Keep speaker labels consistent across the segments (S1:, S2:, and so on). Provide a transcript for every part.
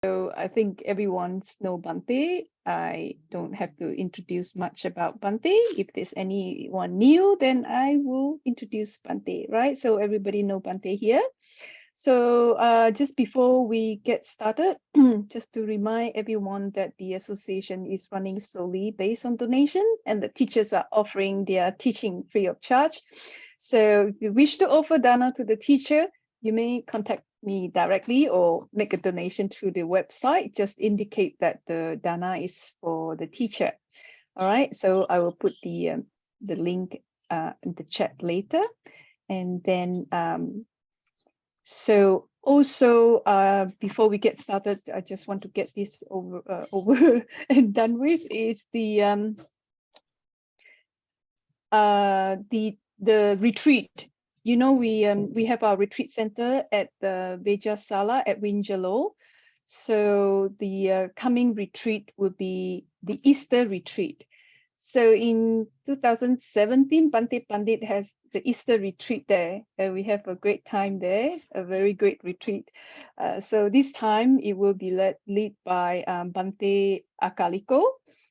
S1: So I think everyone's know Bhante. I don't have to introduce much about Bhante. If there's anyone new, then I will introduce Bhante, right? So everybody know Bhante here. So just before we get started, just to remind everyone that the association is running solely based on donation, and the teachers are offering their teaching free of charge. So if you wish to offer dana to the teacher, you may contact me directly or make a donation through the website. Just indicate that the dana is for the teacher. All right, so I will put the link in the chat later. And then so also, before we get started, I just want to get this over and done with. Is the retreat. You know, we have our retreat center at the Veja Sala at Winjalo. So the coming retreat will be the Easter retreat. So in 2017, Bhante Pandit has the Easter retreat there. We have a great time there, a very great retreat. So this time it will be led by Bhante Akaliko.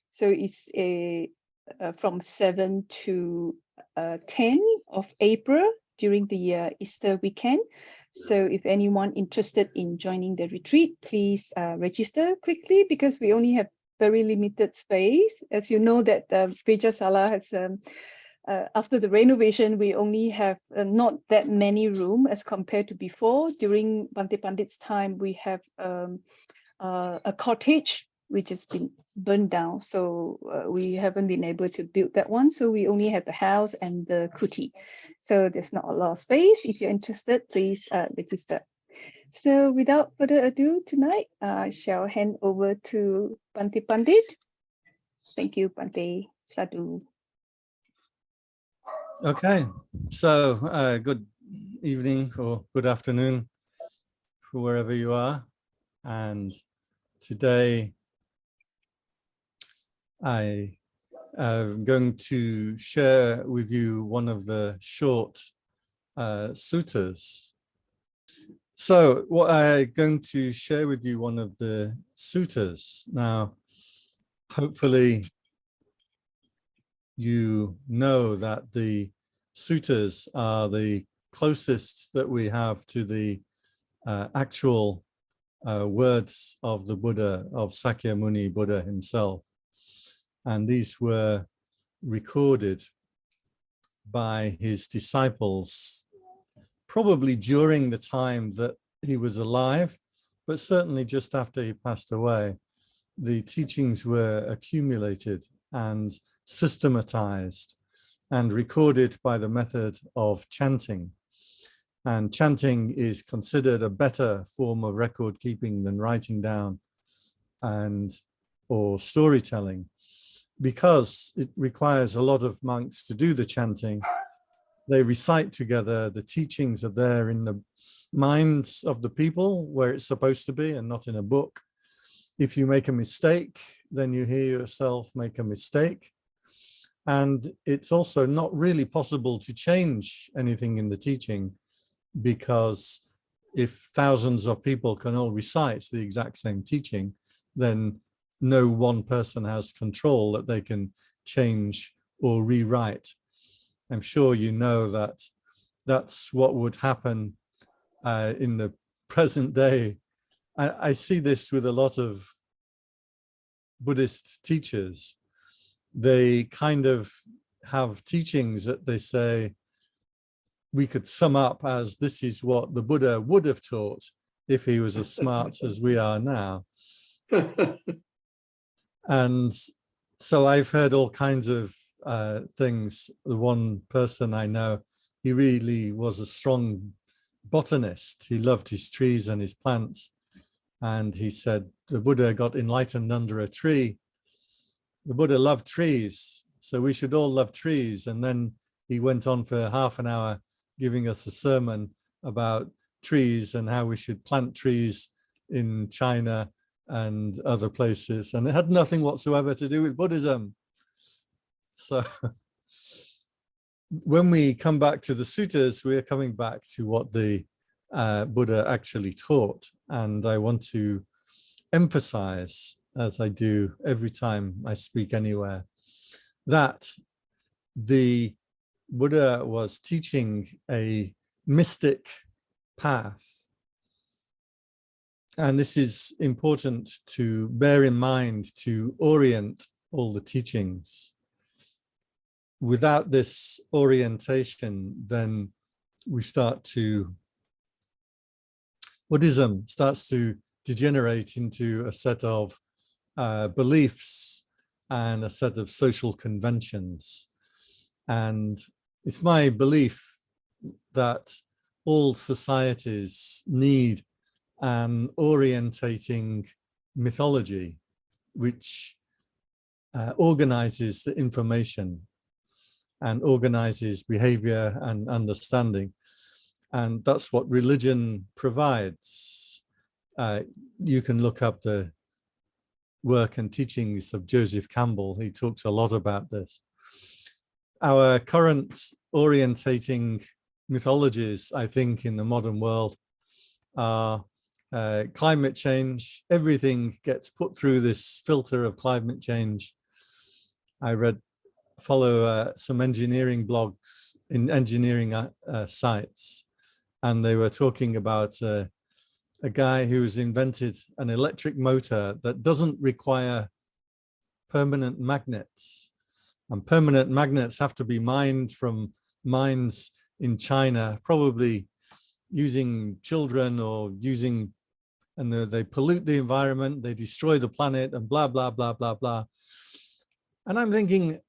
S1: So it's from 7 to 10 of April during the Easter weekend. So if anyone interested in joining the retreat, please register quickly, because we only have very limited space. As you know, that Veja Sala has, after the renovation, we only have not that many rooms as compared to before. During Bhante Pandit's time, we have a cottage which has been burned down. So we haven't been able to build that one. So we only have the house and the kuti. So there's not a lot of space. If you're interested, please register. So without further ado, tonight I shall hand over to Bhante Pandit. Thank you, Bhante. Sadhu.
S2: Okay, so good evening or good afternoon for wherever you are. And today I am going to share with you one of the short suttas. So what I'm going to share with you one of the suttas. Now, hopefully you know that the suttas are the closest that we have to the actual words of the Buddha, of Sakyamuni Buddha himself. And these were recorded by his disciples probably during the time that he was alive, but certainly just after he passed away. The teachings were accumulated and systematized and recorded by the method of chanting. And chanting is considered a better form of record keeping than writing down or storytelling, because it requires a lot of monks to do the chanting. They recite together, the teachings are there in the minds of the people where it's supposed to be and not in a book. If you make a mistake, then you hear yourself make a mistake. And it's also not really possible to change anything in the teaching, because if thousands of people can all recite the exact same teaching, then no one person has control that they can change or rewrite. I'm sure you know that that's what would happen in the present day. I see this with a lot of Buddhist teachers. They kind of have teachings that they say we could sum up as, this is what the Buddha would have taught if he was as smart as we are now. And so I've heard all kinds of things. The one person I know, he really was a strong botanist. He loved his trees and his plants. And he said the Buddha got enlightened under a tree. The Buddha loved trees, so we should all love trees. And then he went on for half an hour giving us a sermon about trees and how we should plant trees in China and other places. And it had nothing whatsoever to do with Buddhism. So when we come back to the suttas, we're coming back to what the Buddha actually taught. And I want to emphasize, as I do every time I speak anywhere, that the Buddha was teaching a mystic path. And this is important to bear in mind to orient all the teachings. Without this orientation, then Buddhism starts to degenerate into a set of beliefs and a set of social conventions. And it's my belief that all societies need an orientating mythology which organizes the information and organizes behavior and understanding. And that's what religion provides. You can look up the work and teachings of Joseph Campbell. He talks a lot about this. Our current orientating mythologies, I think, in the modern world are climate change. Everything gets put through this filter of climate change. I follow some engineering blogs in engineering sites, and they were talking about a guy who's invented an electric motor that doesn't require permanent magnets. And permanent magnets have to be mined from mines in China, probably using children or using, and they pollute the environment, they destroy the planet, and blah, blah, blah, blah, blah. And I'm thinking,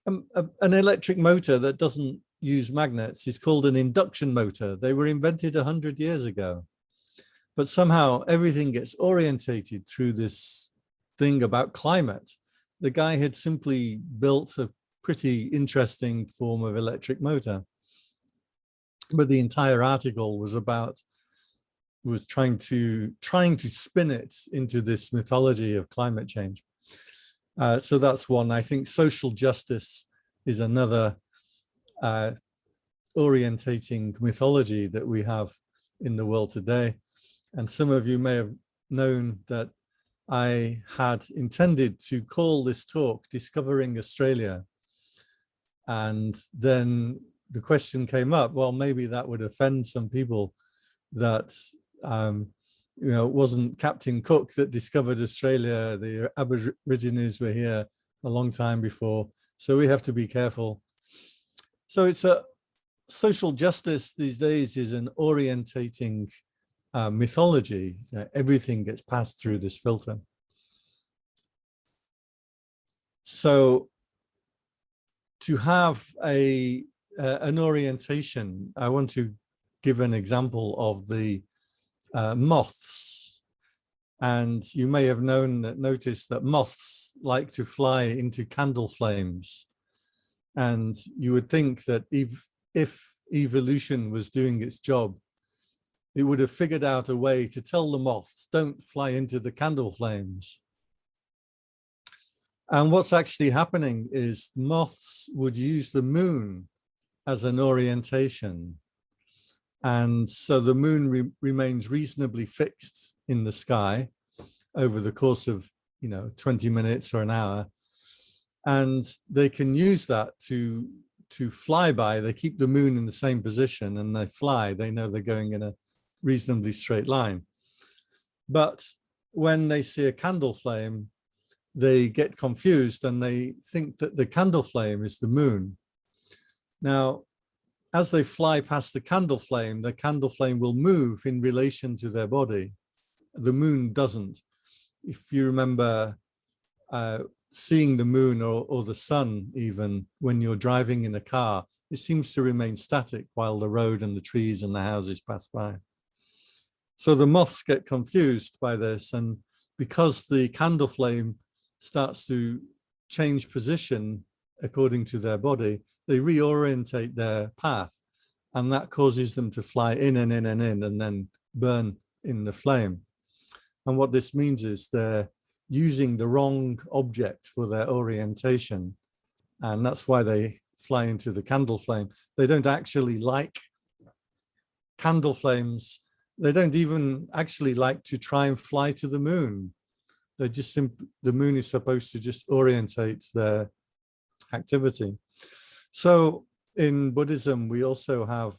S2: an electric motor that doesn't use magnets is called an induction motor. They were invented 100 years ago. But somehow everything gets orientated through this thing about climate. The guy had simply built a pretty interesting form of electric motor. But the entire article was trying to spin it into this mythology of climate change. So that's one. I think social justice is another orientating mythology that we have in the world today. And some of you may have known that I had intended to call this talk Discovering Australia. And then the question came up, well, maybe that would offend some people, that it wasn't Captain Cook that discovered Australia. The Aborigines were here a long time before. So we have to be careful. So it's a social justice these days is an orientating mythology. Everything gets passed through this filter. So to have an orientation, I want to give an example of the moths. And you may have noticed that moths like to fly into candle flames. And you would think that if evolution was doing its job, it would have figured out a way to tell the moths, don't fly into the candle flames. And what's actually happening is moths would use the moon as an orientation. And so the moon remains reasonably fixed in the sky over the course of 20 minutes or an hour. And they can use that to fly by. They keep the moon in the same position and they fly. They know they're going in a reasonably straight line. But when they see a candle flame, they get confused and they think that the candle flame is the moon. Now, as they fly past the candle flame will move in relation to their body. The moon doesn't. If you remember seeing the moon or the sun, even when you're driving in a car, it seems to remain static while the road and the trees and the houses pass by. So the moths get confused by this, and because the candle flame starts to change position according to their body, they reorientate their path, and that causes them to fly in and in and in and then burn in the flame. And what this means is they're using the wrong object for their orientation, and that's why they fly into the candle flame. They don't actually like candle flames, They don't even actually like to try and fly to the moon. They just the moon is supposed to just orientate their activity. So in Buddhism, we also have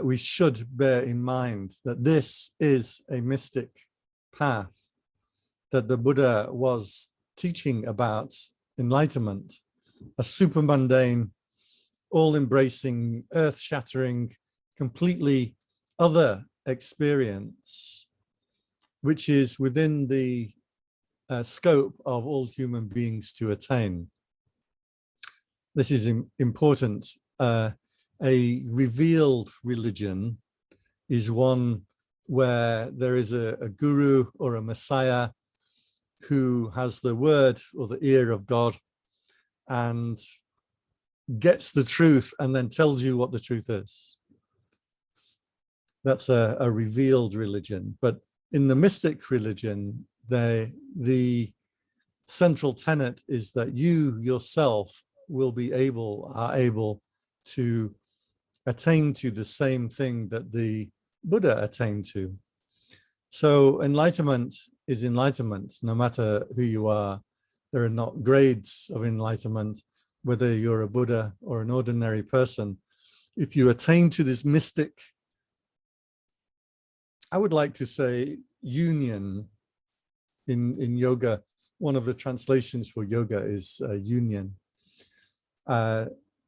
S2: we should bear in mind that this is a mystic path, that the Buddha was teaching about enlightenment, a super mundane, all-embracing, earth-shattering, completely other experience, which is within the scope of all human beings to attain. This is important. A revealed religion is one where there is a guru or a messiah who has the word or the ear of God and gets the truth and then tells you what the truth is. That's a revealed religion. But in the mystic religion, the central tenet is that you yourself are able to attain to the same thing that the Buddha attained to. So enlightenment is enlightenment, no matter who you are. There are not grades of enlightenment, whether you're a Buddha or an ordinary person. If you attain to this mystic, I would like to say, union in yoga, one of the translations for yoga is union.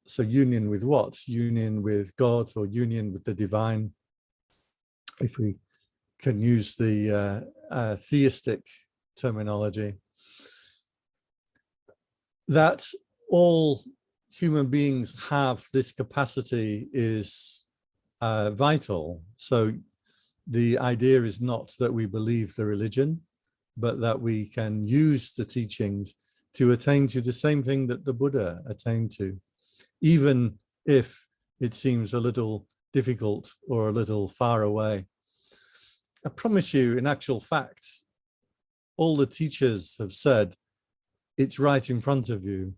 S2: So union with what? Union with God or union with the divine, if we can use the theistic terminology. That all human beings have this capacity is vital. So the idea is not that we believe the religion, but that we can use the teachings to attain to the same thing that the Buddha attained to, even if it seems a little difficult or a little far away. I promise you, in actual fact, all the teachers have said, it's right in front of you.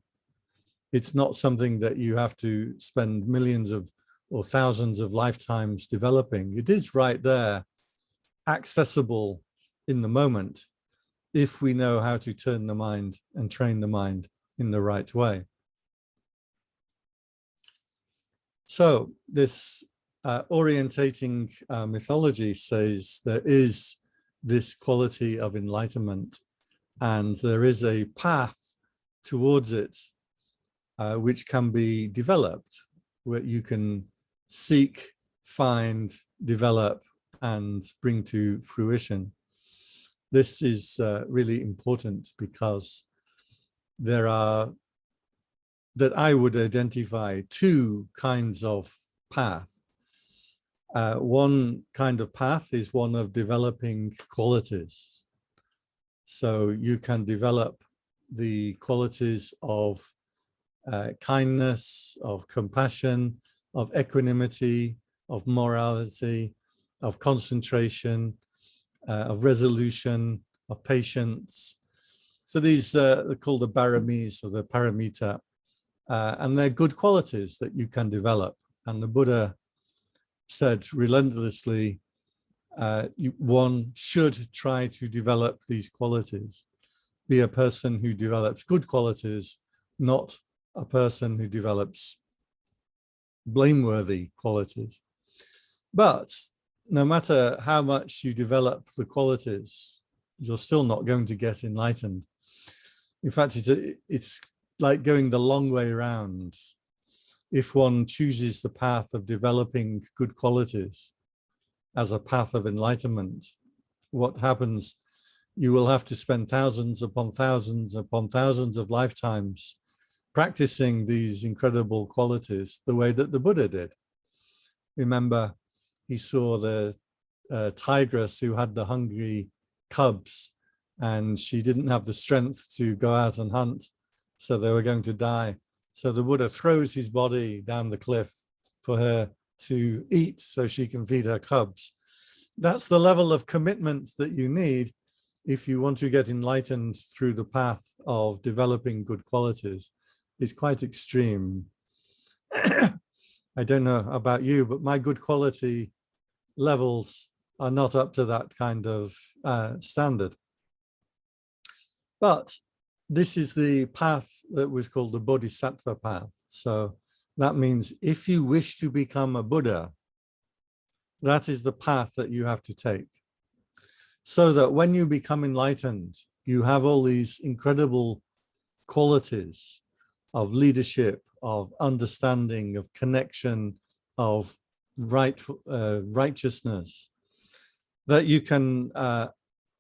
S2: It's not something that you have to spend millions of or thousands of lifetimes developing. It is right there, accessible in the moment, if we know how to turn the mind and train the mind in the right way. So this orientating mythology says there is this quality of enlightenment, and there is a path towards it which can be developed, where you can seek, find, develop, and bring to fruition. This is really important because there are, that I would identify, two kinds of path. One kind of path is one of developing qualities. So you can develop the qualities of kindness, of compassion, of equanimity, of morality, of concentration, of resolution, of patience. So these are called the paramis or the paramita, and they're good qualities that you can develop. And the Buddha said relentlessly, one should try to develop these qualities. Be a person who develops good qualities, not a person who develops blameworthy qualities. But no matter how much you develop the qualities, you're still not going to get enlightened. In fact, it's like going the long way around. If one chooses the path of developing good qualities as a path of enlightenment, what happens? You will have to spend thousands upon thousands upon thousands of lifetimes practicing these incredible qualities the way that the Buddha did. Remember, he saw the tigress who had the hungry cubs, and she didn't have the strength to go out and hunt, so they were going to die. So the Buddha throws his body down the cliff for her to eat so she can feed her cubs. That's the level of commitment that you need if you want to get enlightened through the path of developing good qualities. It's quite extreme. I don't know about you, but my good quality levels are not up to that kind of standard. But this is the path that was called the Bodhisattva path. So that means if you wish to become a Buddha, that is the path that you have to take. So that when you become enlightened, you have all these incredible qualities of leadership, of understanding, of connection, of righteousness, that you can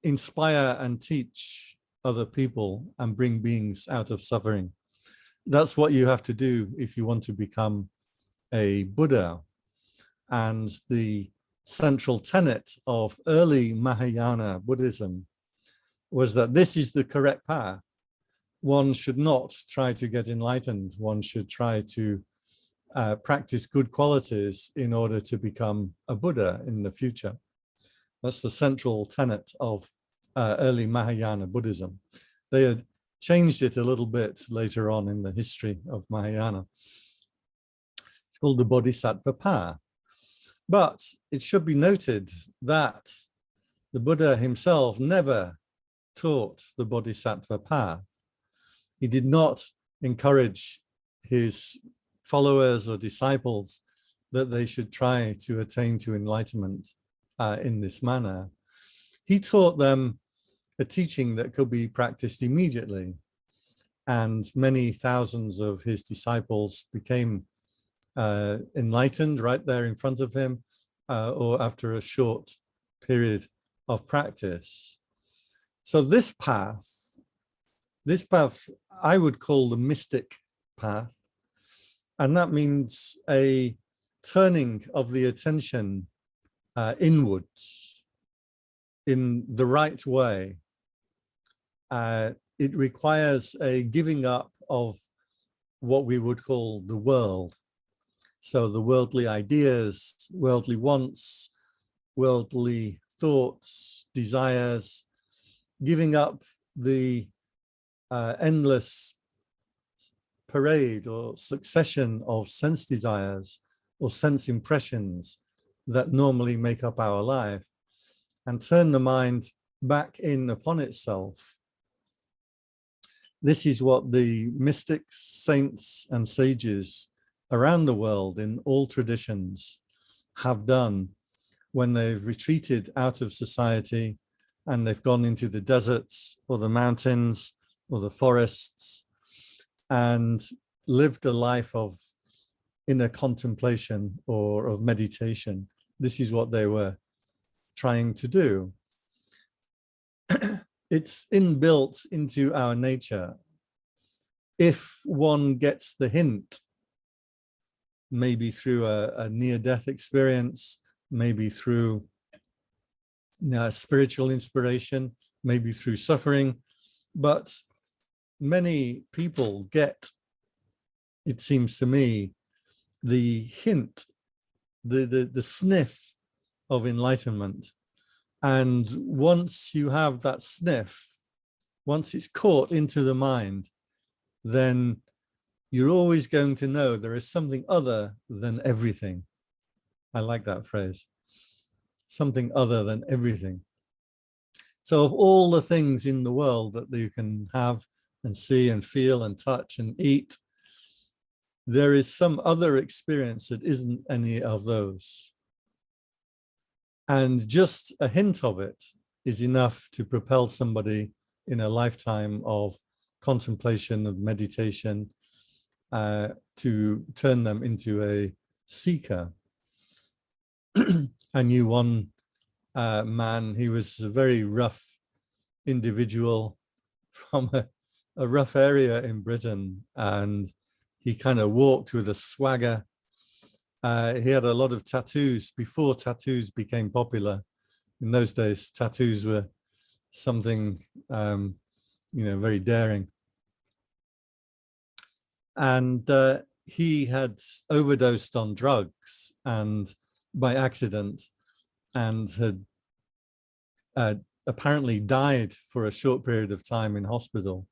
S2: inspire and teach other people and bring beings out of suffering. That's what you have to do if you want to become a Buddha. And the central tenet of early Mahayana Buddhism was that this is the correct path. One should not try to get enlightened. One should try to practice good qualities in order to become a Buddha in the future. That's the central tenet of early Mahayana Buddhism. They had changed it a little bit later on in the history of Mahayana. It's called the Bodhisattva path. But it should be noted that the Buddha himself never taught the Bodhisattva path. He did not encourage his followers or disciples that they should try to attain to enlightenment in this manner. He taught them a teaching that could be practiced immediately, and many thousands of his disciples became enlightened right there in front of him, or after a short period of practice. So this path I would call the mystic path, and that means a turning of the attention inwards in the right way. It requires a giving up of what we would call the world. So the worldly ideas, worldly wants, worldly thoughts, desires, giving up the endless parade or succession of sense desires or sense impressions that normally make up our life, and turn the mind back in upon itself. This is what the mystics, saints, and sages around the world in all traditions have done when they've retreated out of society and they've gone into the deserts or the mountains or the forests and lived a life of inner contemplation or of meditation. This is what they were trying to do. It's inbuilt into our nature. If one gets the hint, maybe through a near-death experience, maybe through spiritual inspiration, maybe through suffering, but many people get, it seems to me, the hint, the sniff of enlightenment. And once you have that sniff, once it's caught into the mind, then you're always going to know there is something other than everything. I like that phrase, something other than everything. So of all the things in the world that you can have and see and feel and touch and eat, there is some other experience that isn't any of those. And just a hint of it is enough to propel somebody in a lifetime of contemplation, of meditation, to turn them into a seeker. I knew one man, he was a very rough individual from a rough area in Britain, and he kind of walked with a swagger. He had a lot of tattoos before tattoos became popular. In those days, tattoos were something, very daring. And he had overdosed on drugs and by accident, and had apparently died for a short period of time in hospital.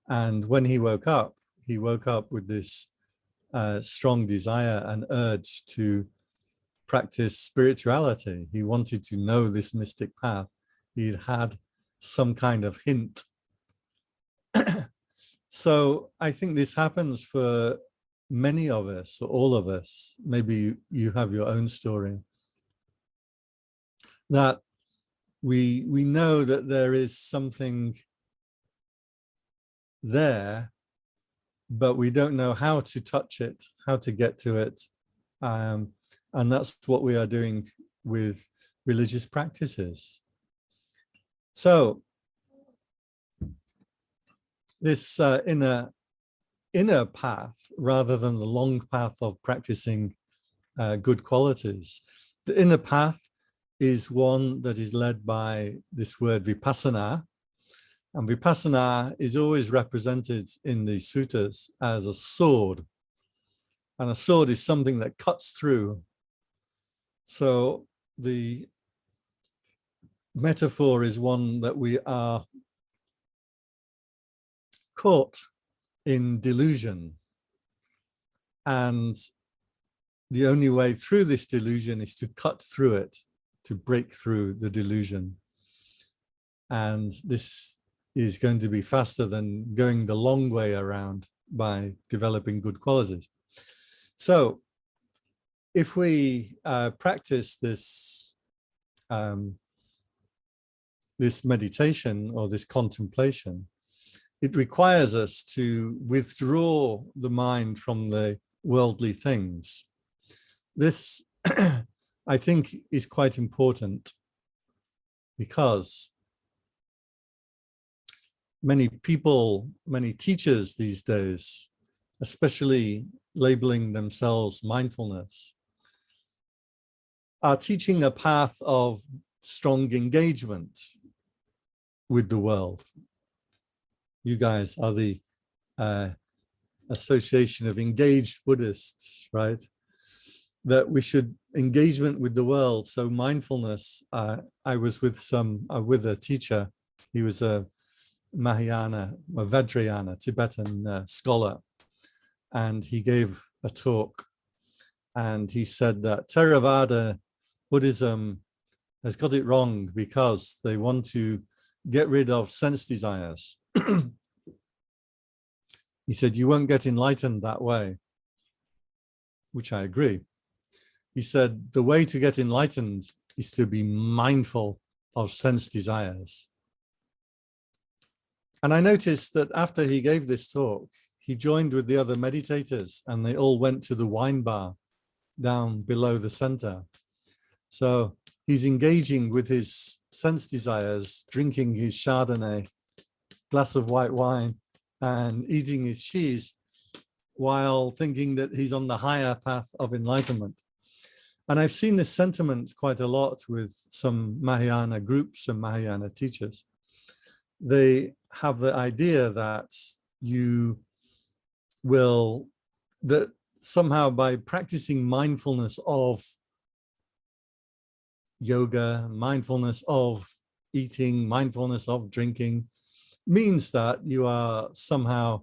S2: And when he woke up with this strong desire and urge to practice spirituality. He wanted to know this mystic path. He'd had some kind of hint. So I think this happens for many of us, or all of us. Maybe you have your own story, that we know that there is something there, but we don't know how to touch it, how to get to it. And that's what we are doing with religious practices. So this inner path, rather than the long path of practicing good qualities, the inner path is one that is led by this word vipassana. And vipassana is always represented in the suttas as a sword. And a sword is something that cuts through. So the metaphor is one that we are caught in delusion. And the only way through this delusion is to cut through it, to break through the delusion. And this is going to be faster than going the long way around by developing good qualities. So if we practice this, this meditation or this contemplation, it requires us to withdraw the mind from the worldly things. This, I think, is quite important, because many people, many teachers these days, especially labeling themselves mindfulness, are teaching a path of strong engagement with the world. You guys are the Association of Engaged Buddhists, right? That we should engagement with the world. So mindfulness, I was with with a teacher. He was a Mahayana, a Vajrayana, Tibetan scholar. And he gave a talk, and he said that Theravada Buddhism has got it wrong because they want to get rid of sense desires. He said, you won't get enlightened that way, which I agree. He said, the way to get enlightened is to be mindful of sense desires. And I noticed that after he gave this talk, he joined with the other meditators, and they all went to the wine bar down below the center. So he's engaging with his sense desires, drinking his Chardonnay, glass of white wine, and eating his cheese, while thinking that he's on the higher path of enlightenment. And I've seen this sentiment quite a lot with some Mahayana groups and Mahayana teachers. They have the idea that that somehow by practicing mindfulness of yoga, mindfulness of eating, mindfulness of drinking, means that you are somehow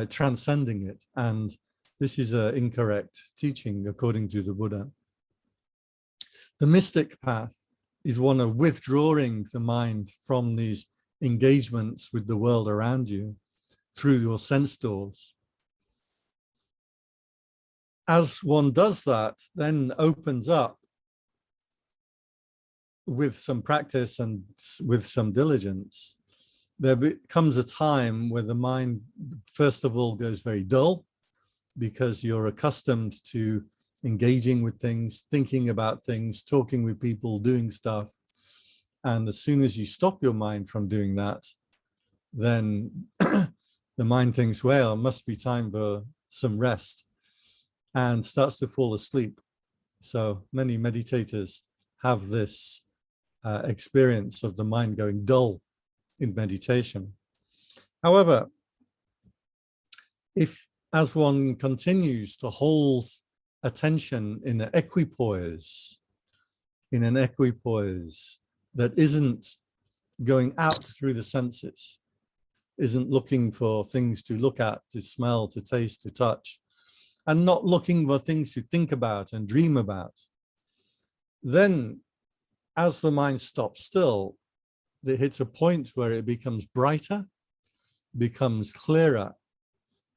S2: transcending it. And this is an incorrect teaching according to the Buddha. The mystic path is one of withdrawing the mind from these engagements with the world around you through your sense doors. As one does that, then opens up with some practice and with some diligence, there becomes a time where the mind, first of all, goes very dull, because you're accustomed to engaging with things, thinking about things, talking with people, doing stuff. And as soon as you stop your mind from doing that, then the mind thinks, well, it must be time for some rest, and starts to fall asleep. So many meditators have this experience of the mind going dull in meditation. However, if as one continues to hold attention in an equipoise that isn't going out through the senses, isn't looking for things to look at, to smell, to taste, to touch, and not looking for things to think about and dream about, Then as the mind stops still, it hits a point where it becomes brighter, becomes clearer,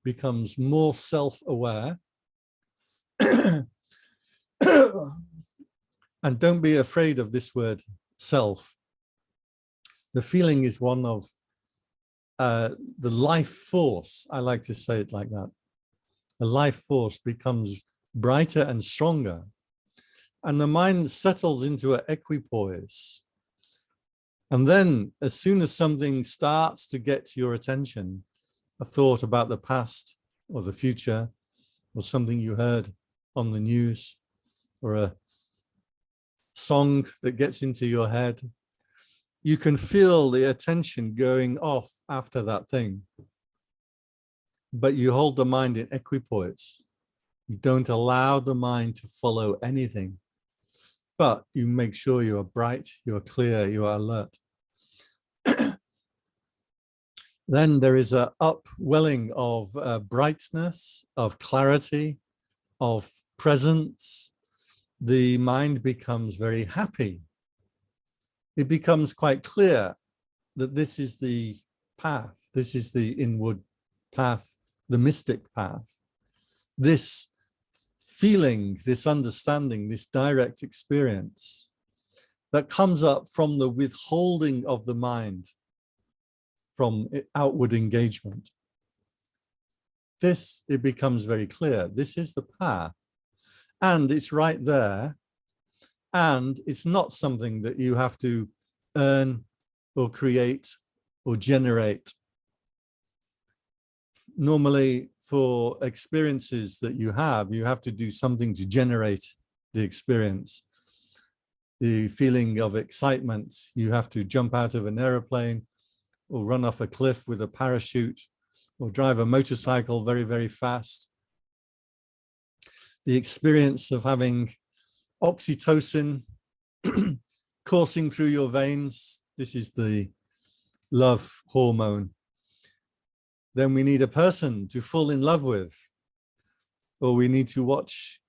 S2: becomes more self-aware. And don't be afraid of this word self. The feeling is one of the life force. I like to say it like that. The life force becomes brighter and stronger, and the mind settles into an equipoise. And then as soon as something starts to get to your attention, a thought about the past or the future, or something you heard on the news, or a song that gets into your head, you can feel the attention going off after that thing. But you hold the mind in equipoise. You don't allow the mind to follow anything, but you make sure you are bright, you are clear, you are alert. Then there is an upwelling of brightness, of clarity, of presence. The mind becomes very happy. It becomes quite clear that this is the path, this is the inward path, the mystic path. This feeling, this understanding, this direct experience that comes up from the withholding of the mind from outward engagement. This, it becomes very clear. This is the path, and it's right there. And it's not something that you have to earn or create or generate. Normally, for experiences that you have to do something to generate the experience. The feeling of excitement, you have to jump out of an airplane or run off a cliff with a parachute or drive a motorcycle very, very fast. The experience of having oxytocin coursing through your veins. This is the love hormone. Then we need a person to fall in love with, or we need to watch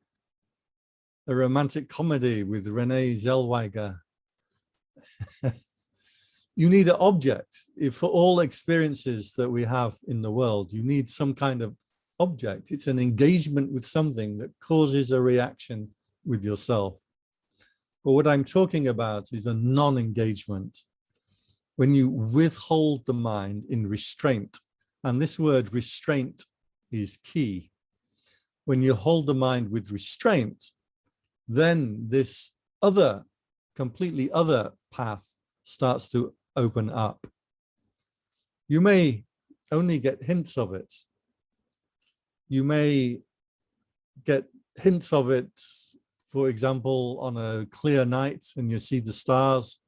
S2: a romantic comedy with Renee Zellweger. You need an object. If for all experiences that we have in the world, you need some kind of object. It's an engagement with something that causes a reaction with yourself. But what I'm talking about is a non-engagement. When you withhold the mind in restraint, and this word restraint is key. When you hold the mind with restraint, then this other, completely other path starts to open up. You may only get hints of it. You may get hints of it, for example, on a clear night and you see the stars.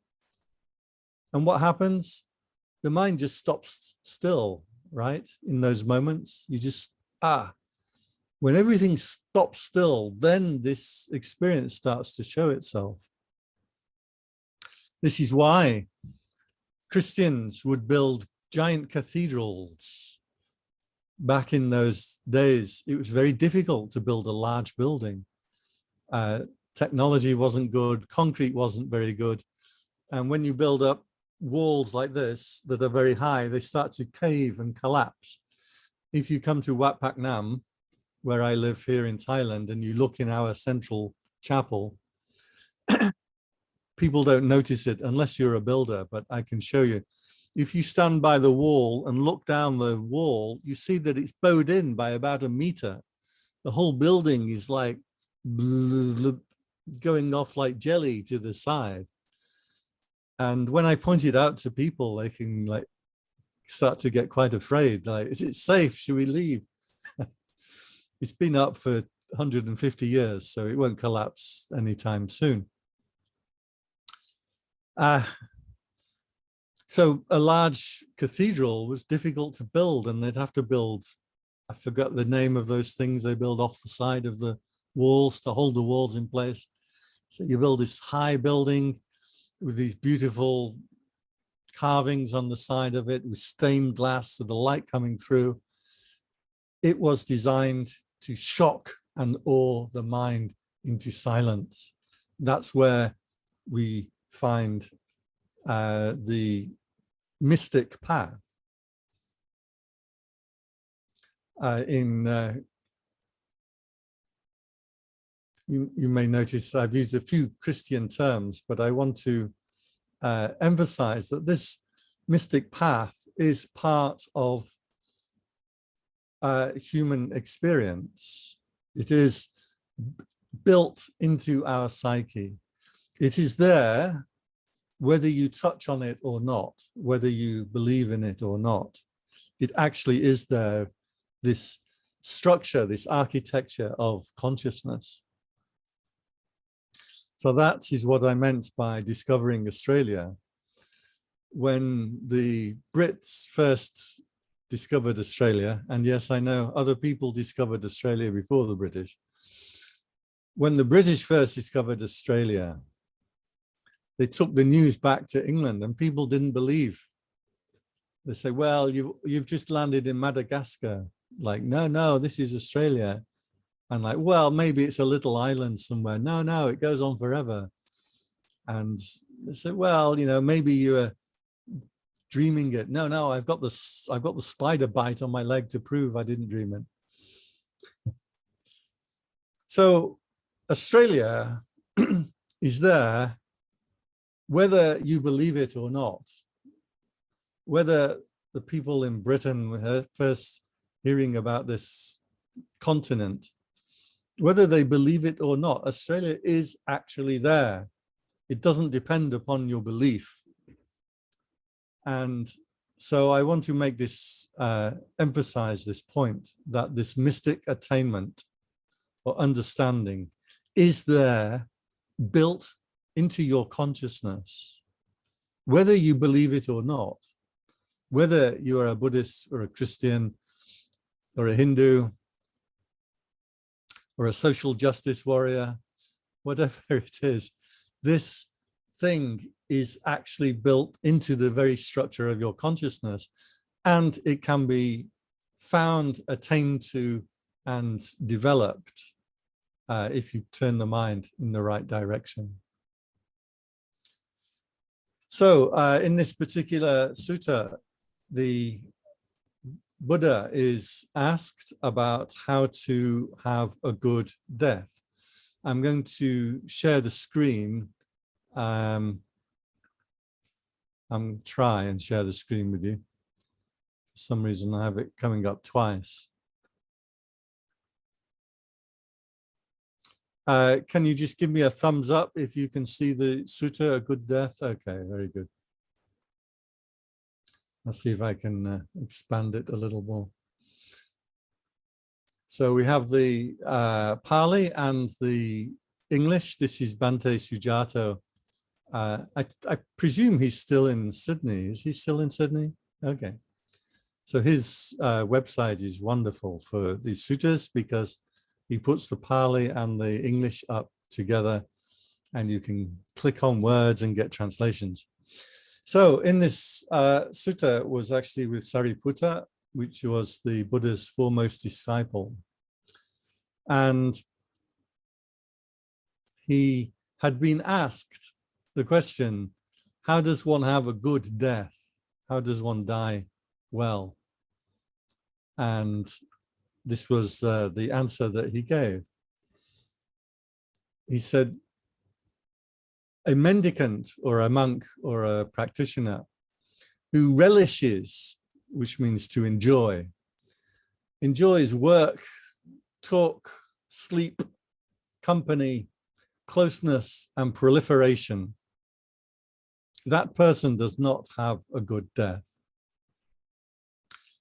S2: And what happens? The mind just stops still, right? In those moments, you just, when everything stops still, then this experience starts to show itself. This is why Christians would build giant cathedrals. Back in those days, it was very difficult to build a large building. Technology wasn't good, concrete wasn't very good. And when you build up walls like this that are very high, they start to cave and collapse. If you come to Wat Phak Nam, where I live here in Thailand, and you look in our central chapel, people don't notice it unless you're a builder, but I can show you. If you stand by the wall and look down the wall, you see that it's bowed in by about a meter. The whole building is like going off like jelly to the side. And when I point it out to people, they can like start to get quite afraid. Like, is it safe? Should we leave? It's been up for 150 years, so it won't collapse anytime soon. So a large cathedral was difficult to build, and they'd have to build, I forgot the name of those things they build off the side of the walls to hold the walls in place. So you build this high building with these beautiful carvings on the side of it with stained glass, so the light coming through. It was designed to shock and awe the mind into silence. that's where we find the mystic path. You may notice I've used a few Christian terms, but I want to emphasize that this mystic path is part of human experience. It is built into our psyche. It is there whether you touch on it or not, whether you believe in it or not. It actually is there, this structure, this architecture of consciousness. So that is what I meant by discovering Australia. When the Brits first discovered Australia, and yes, I know other people discovered Australia before the British. When the British first discovered Australia, they took the news back to England and people didn't believe. They say, well, you've just landed in Madagascar. Like, no, this is Australia. And like, well, maybe it's a little island somewhere. No, it goes on forever. And they say, well, maybe you're dreaming it. No, I've got the spider bite on my leg to prove I didn't dream it. So Australia is there, whether you believe it or not. Whether the people in Britain were first hearing about this continent, whether they believe it or not, Australia is actually there. It doesn't depend upon your belief. And so I want to make this, emphasize this point, that this mystic attainment or understanding is there, built into your consciousness, whether you believe it or not, whether you are a Buddhist or a Christian or a Hindu or a social justice warrior, whatever it is, this thing is actually built into the very structure of your consciousness, and it can be found, attained to, and developed if you turn the mind in the right direction. So in this particular sutta, the Buddha is asked about how to have a good death. I'm going to share the screen. I'm try and share the screen with you. For some reason, I have it coming up twice. Can you just give me a thumbs up if you can see the sutta, a good death? Okay, very good. I'll see if I can expand it a little more. So we have the Pali and the English. This is Bhante Sujato. I presume he's still in Sydney. Is he still in Sydney? Okay. So his website is wonderful for these suttas because he puts the Pali and the English up together and you can click on words and get translations. So in this sutta was actually with Sariputta, which was the Buddha's foremost disciple. And he had been asked the question, how does one have a good death? How does one die well? And this was the answer that he gave. He said, a mendicant or a monk or a practitioner who relishes, which means to enjoy, enjoys work, talk, sleep, company, closeness, and proliferation, that person does not have a good death.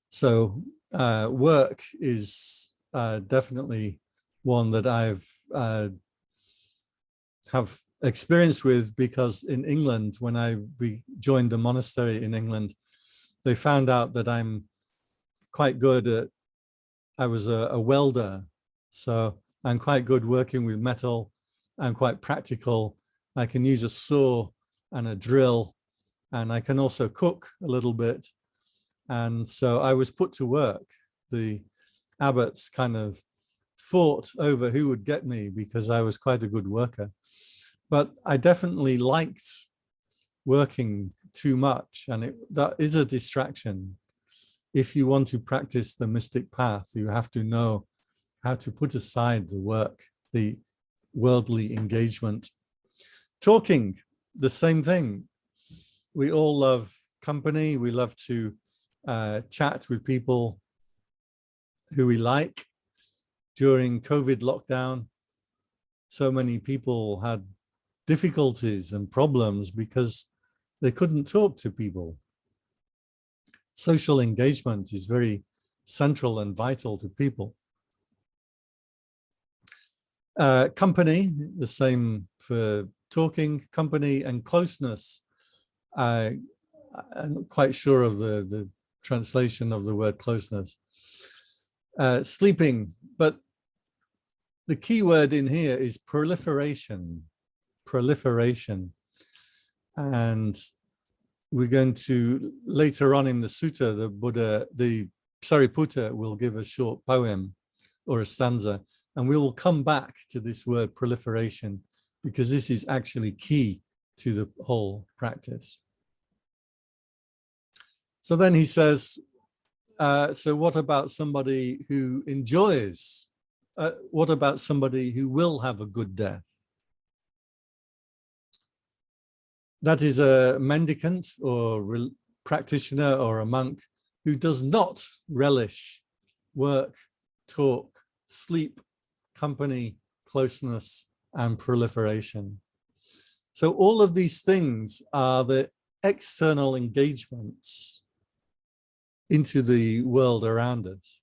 S2: So work is definitely one that I've have experience with, because in England, when I joined the monastery in England, they found out that I'm quite good at, I was a welder. So I'm quite good working with metal. I'm quite practical. I can use a saw and a drill, and I can also cook a little bit. And so I was put to work. The abbots kind of fought over who would get me because I was quite a good worker. But I definitely liked working too much, and that is a distraction. If you want to practice the mystic path, you have to know how to put aside the work, the worldly engagement. Talking, the same thing. We all love company. We love to chat with people who we like. During COVID lockdown, so many people had difficulties and problems because they couldn't talk to people. Social engagement is very central and vital to people. Company, the same for talking, company and closeness. I'm not quite sure of the translation of the word closeness. Sleeping, but the key word in here is proliferation. Proliferation. And we're going to, later on in the sutta, the Sariputta will give a short poem or a stanza, and we will come back to this word proliferation because this is actually key to the whole practice. So then he says, so what about somebody who enjoys? What about somebody who will have a good death? That is a mendicant or practitioner or a monk who does not relish work, talk, sleep, company, closeness, and proliferation. So all of these things are the external engagements into the world around us.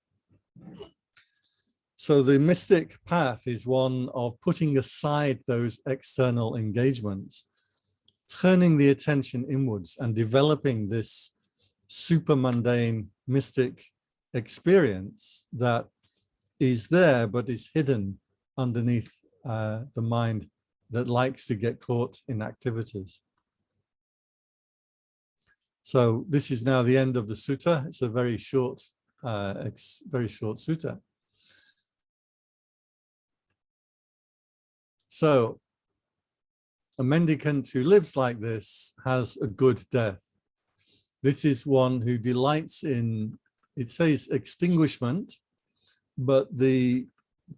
S2: So the mystic path is one of putting aside those external engagements, turning the attention inwards and developing this super mundane mystic experience that is there but is hidden underneath the mind that likes to get caught in activities. So this is now the end of the sutta. It's a very short sutta. So a mendicant who lives like this has a good death. This is one who delights in, it says extinguishment, but the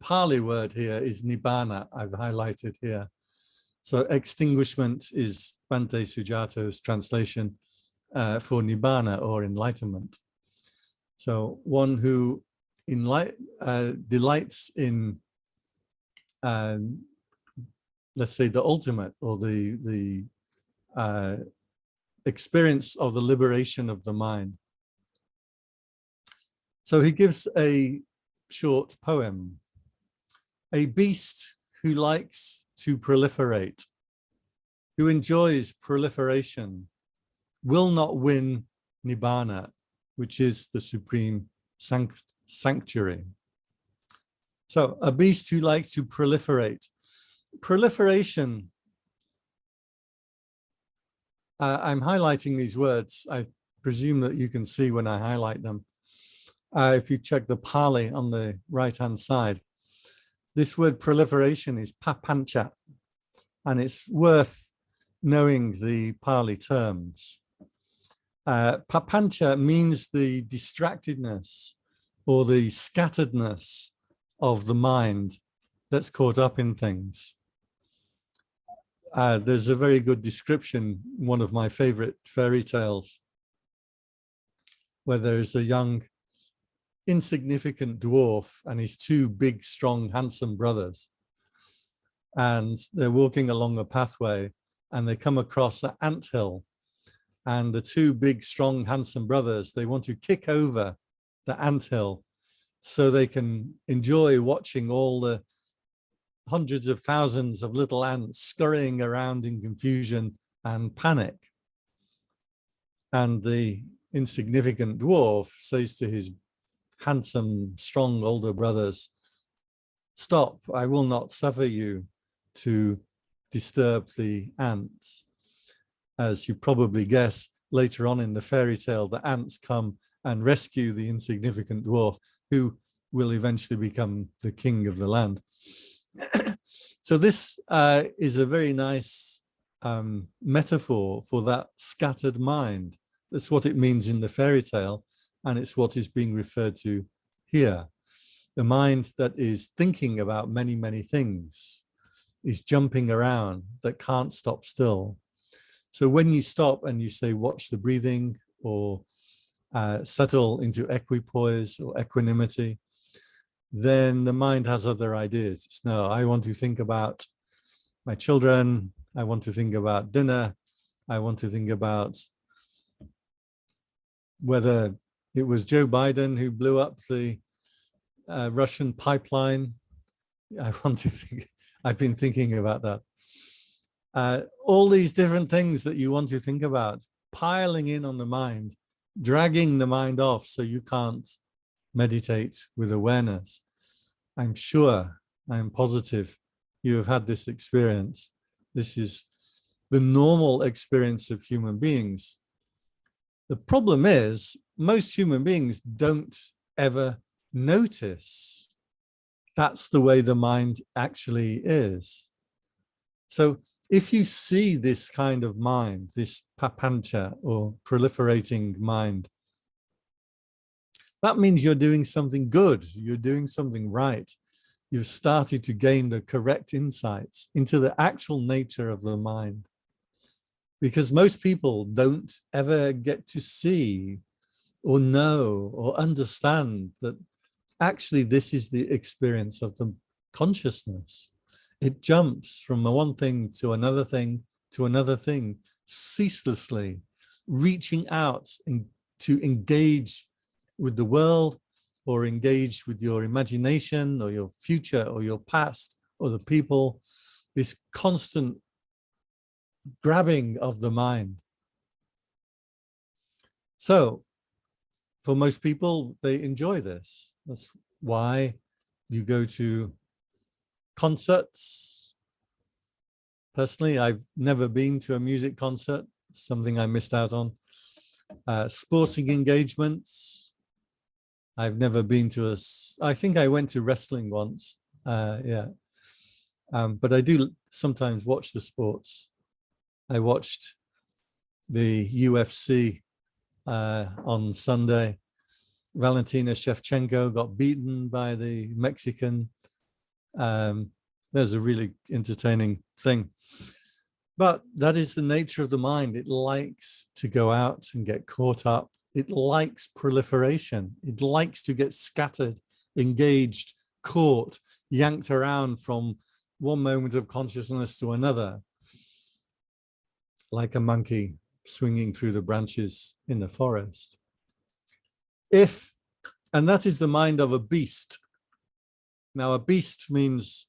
S2: Pali word here is nibbana, I've highlighted here. So extinguishment is Bhante Sujato's translation for nibbana or enlightenment. So one who delights in, let's say, the ultimate or the experience of the liberation of the mind. So he gives a short poem. A beast who likes to proliferate, who enjoys proliferation, will not win nibbana, which is the supreme sanctuary. So a beast who likes to proliferate. Proliferation, I'm highlighting these words. I presume that you can see when I highlight them. If you check the Pali on the right-hand side, this word proliferation is papancha, and it's worth knowing the Pali terms. Papancha means the distractedness or the scatteredness of the mind that's caught up in things. There's a very good description, one of my favorite fairy tales, where there's a young, insignificant dwarf and his two big, strong, handsome brothers. And they're walking along a pathway and they come across an anthill. And the two big, strong, handsome brothers, they want to kick over the anthill so they can enjoy watching all the hundreds of thousands of little ants scurrying around in confusion and panic. And the insignificant dwarf says to his handsome, strong older brothers, "Stop, I will not suffer you to disturb the ants." As you probably guess, later on in the fairy tale, the ants come and rescue the insignificant dwarf, who will eventually become the king of the land. So this is a very nice metaphor for that scattered mind. That's what it means in the fairy tale, and it's what is being referred to here. The mind that is thinking about many, many things, is jumping around, that can't stop still. So when you stop and you say, watch the breathing, or settle into equipoise or equanimity, then the mind has other ideas. It's, no, I want to think about my children. I want to think about dinner. I want to think about whether it was Joe Biden who blew up the Russian pipeline. I want to think, I've been thinking about that. All these different things that you want to think about, piling in on the mind, dragging the mind off so you can't meditate with awareness. I'm sure, I'm positive you have had this experience. This is the normal experience of human beings. The problem is most human beings don't ever notice that's the way the mind actually is. So if you see this kind of mind, this papancha or proliferating mind, that means you're doing something good, you're doing something right. You've started to gain the correct insights into the actual nature of the mind. Because most people don't ever get to see or know or understand that actually this is the experience of the consciousness. It jumps from the one thing to another thing to another thing, ceaselessly reaching out to engage with the world, or engage with your imagination or your future or your past or the people, this constant grabbing of the mind. So for most people, they enjoy this. That's why you go to concerts. Personally, I've never been to a music concert, something I missed out on. Sporting engagements. I've never been to I think I went to wrestling once, yeah. But I do sometimes watch the sports. I watched the UFC on Sunday. Valentina Shevchenko got beaten by the Mexican. There's a really entertaining thing. But that is the nature of the mind. It likes to go out and get caught up. It likes proliferation. It likes to get scattered, engaged, caught, yanked around from one moment of consciousness to another, like a monkey swinging through the branches in the forest. And that is the mind of a beast. Now, a beast means,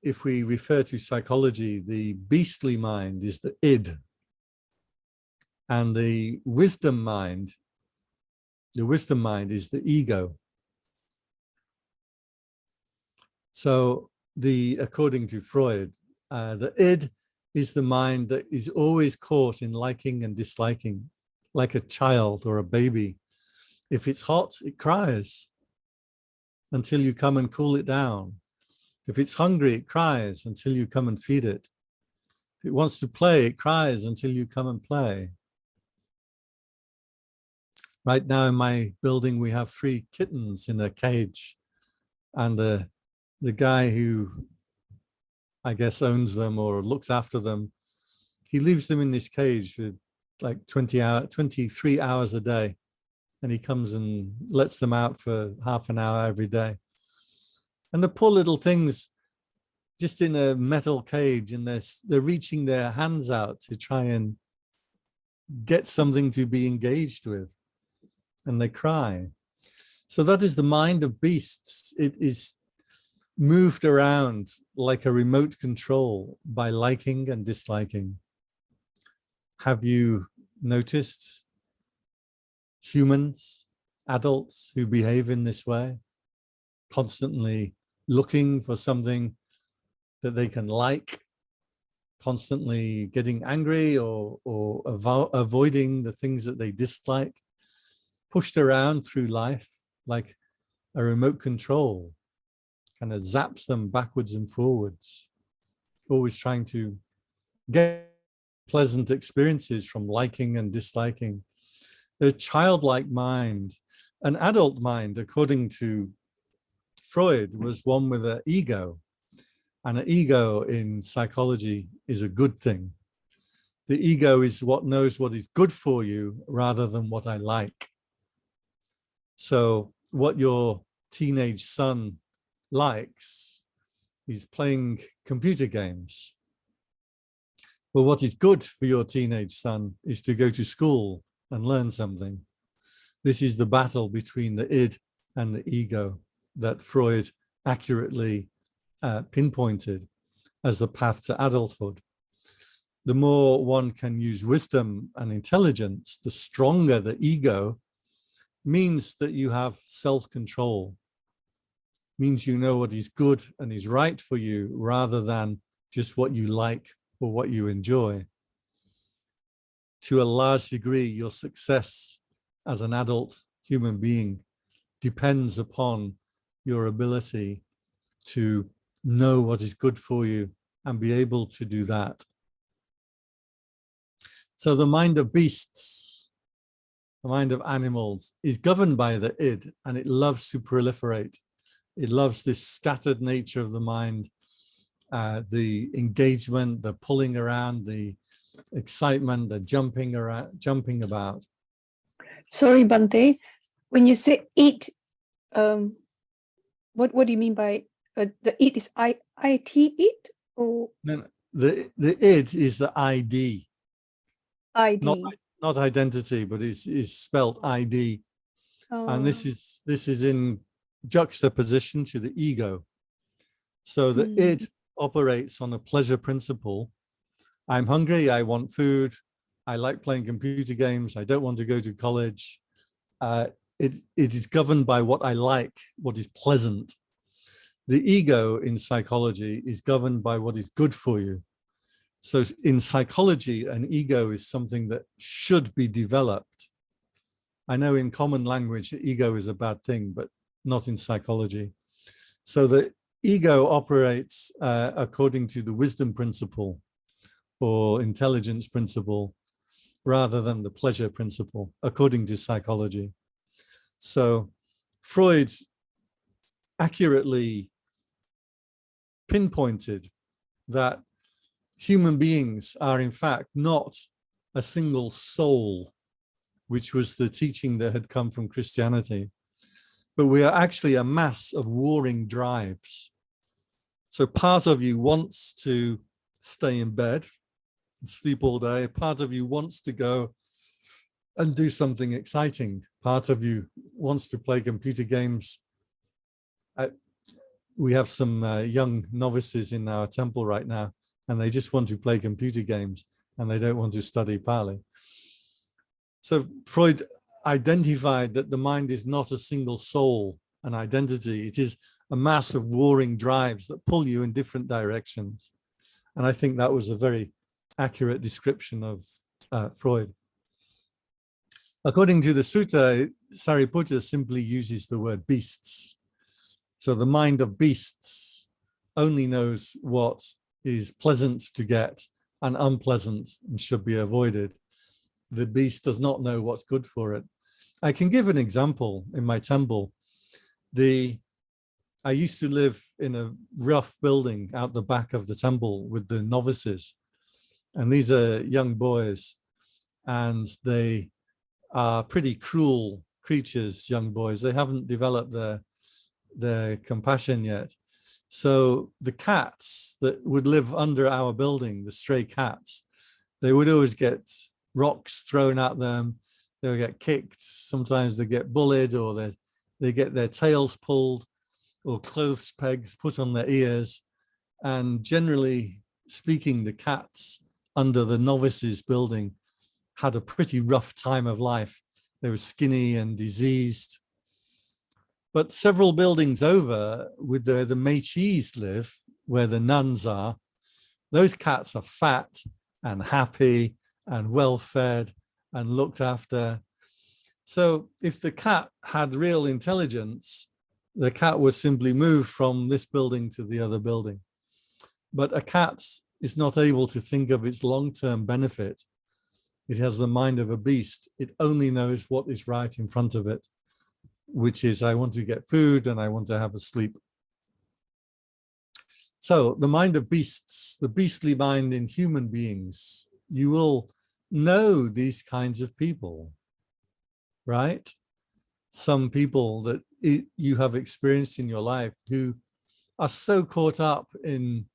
S2: if we refer to psychology, the beastly mind is the id. And the wisdom mind is the ego. So according to Freud, the id is the mind that is always caught in liking and disliking, like a child or a baby. If it's hot, it cries until you come and cool it down. If it's hungry, it cries until you come and feed it. If it wants to play, it cries until you come and play. Right now in my building, we have 3 kittens in a cage, and the guy who I guess owns them or looks after them, he leaves them in this cage for like 23 hours a day, and he comes and lets them out for half an hour every day. And the poor little things just in a metal cage, and they're reaching their hands out to try and get something to be engaged with, and they cry. So that is the mind of beasts. It is moved around like a remote control by liking and disliking. Have you noticed humans, adults who behave in this way, constantly looking for something that they can like, constantly getting angry or avoiding the things that they dislike, pushed around through life like a remote control? kind of zaps them backwards and forwards, always trying to get pleasant experiences from liking and disliking. The childlike mind, an adult mind, according to Freud, was one with an ego. And an ego in psychology is a good thing. The ego is what knows what is good for you rather than what I like. So what your teenage son likes is playing computer games. Well, what is good for your teenage son is to go to school and learn something. This is the battle between the id and the ego that Freud accurately pinpointed as the path to adulthood. The more one can use wisdom and intelligence, the stronger the ego, means that you have self-control, means you know what is good and is right for you rather than just what you like or what you enjoy. To a large degree, your success as an adult human being depends upon your ability to know what is good for you and be able to do that. So the mind of beasts, the mind of animals, is governed by the id, and it loves to proliferate. It loves this scattered nature of the mind, the engagement, the pulling around, the excitement, the jumping around, jumping about.
S1: Sorry, Bante. When you say it, what do you mean by the it is it it or
S2: No, the id is the ID,
S1: ID?
S2: not identity, but is spelt ID, and this is in juxtaposition to the ego. So the id operates on a pleasure principle. I'm hungry, I want food, I like playing computer games, I don't want to go to college. It is governed by what I like, what is pleasant. The ego in psychology is governed by what is good for you. So in psychology, an ego is something that should be developed. I know in common language, ego is a bad thing, but not in psychology. So the ego operates according to the wisdom principle or intelligence principle, rather than the pleasure principle, according to psychology. So Freud accurately pinpointed that human beings are in fact not a single soul, which was the teaching that had come from Christianity, but we are actually a mass of warring drives. So part of you wants to stay in bed, sleep all day. Part of you wants to go and do something exciting. Part of you wants to play computer games. We have some young novices in our temple right now, and they just want to play computer games and they don't want to study Pali. So Freud identified that the mind is not a single soul, an identity. It is a mass of warring drives that pull you in different directions. And I think that was a very accurate description of Freud. According to the Sutta, Sariputta simply uses the word beasts. So the mind of beasts only knows what is pleasant to get and unpleasant and should be avoided. The beast does not know what's good for it. I can give an example in my temple. I used to live in a rough building out the back of the temple with the novices. And these are young boys, and they are pretty cruel creatures, young boys. They haven't developed their compassion yet. So the cats that would live under our building, the stray cats, they would always get rocks thrown at them. They would get kicked. Sometimes they get bullied, or they get their tails pulled, or clothes pegs put on their ears. And generally speaking, the cats under the novices building had a pretty rough time of life. They were skinny and diseased. But several buildings over, with the Meishi's live, where the nuns are, those cats are fat and happy and well-fed and looked after. So if the cat had real intelligence, the cat would simply move from this building to the other building. But a cat is not able to think of its long-term benefit. It has the mind of a beast. It only knows what is right in front of it, which is, I want to get food and I want to have a sleep. So the mind of beasts, the beastly mind in human beings, you will know these kinds of people, right? Some people that you have experienced in your life who are so caught up in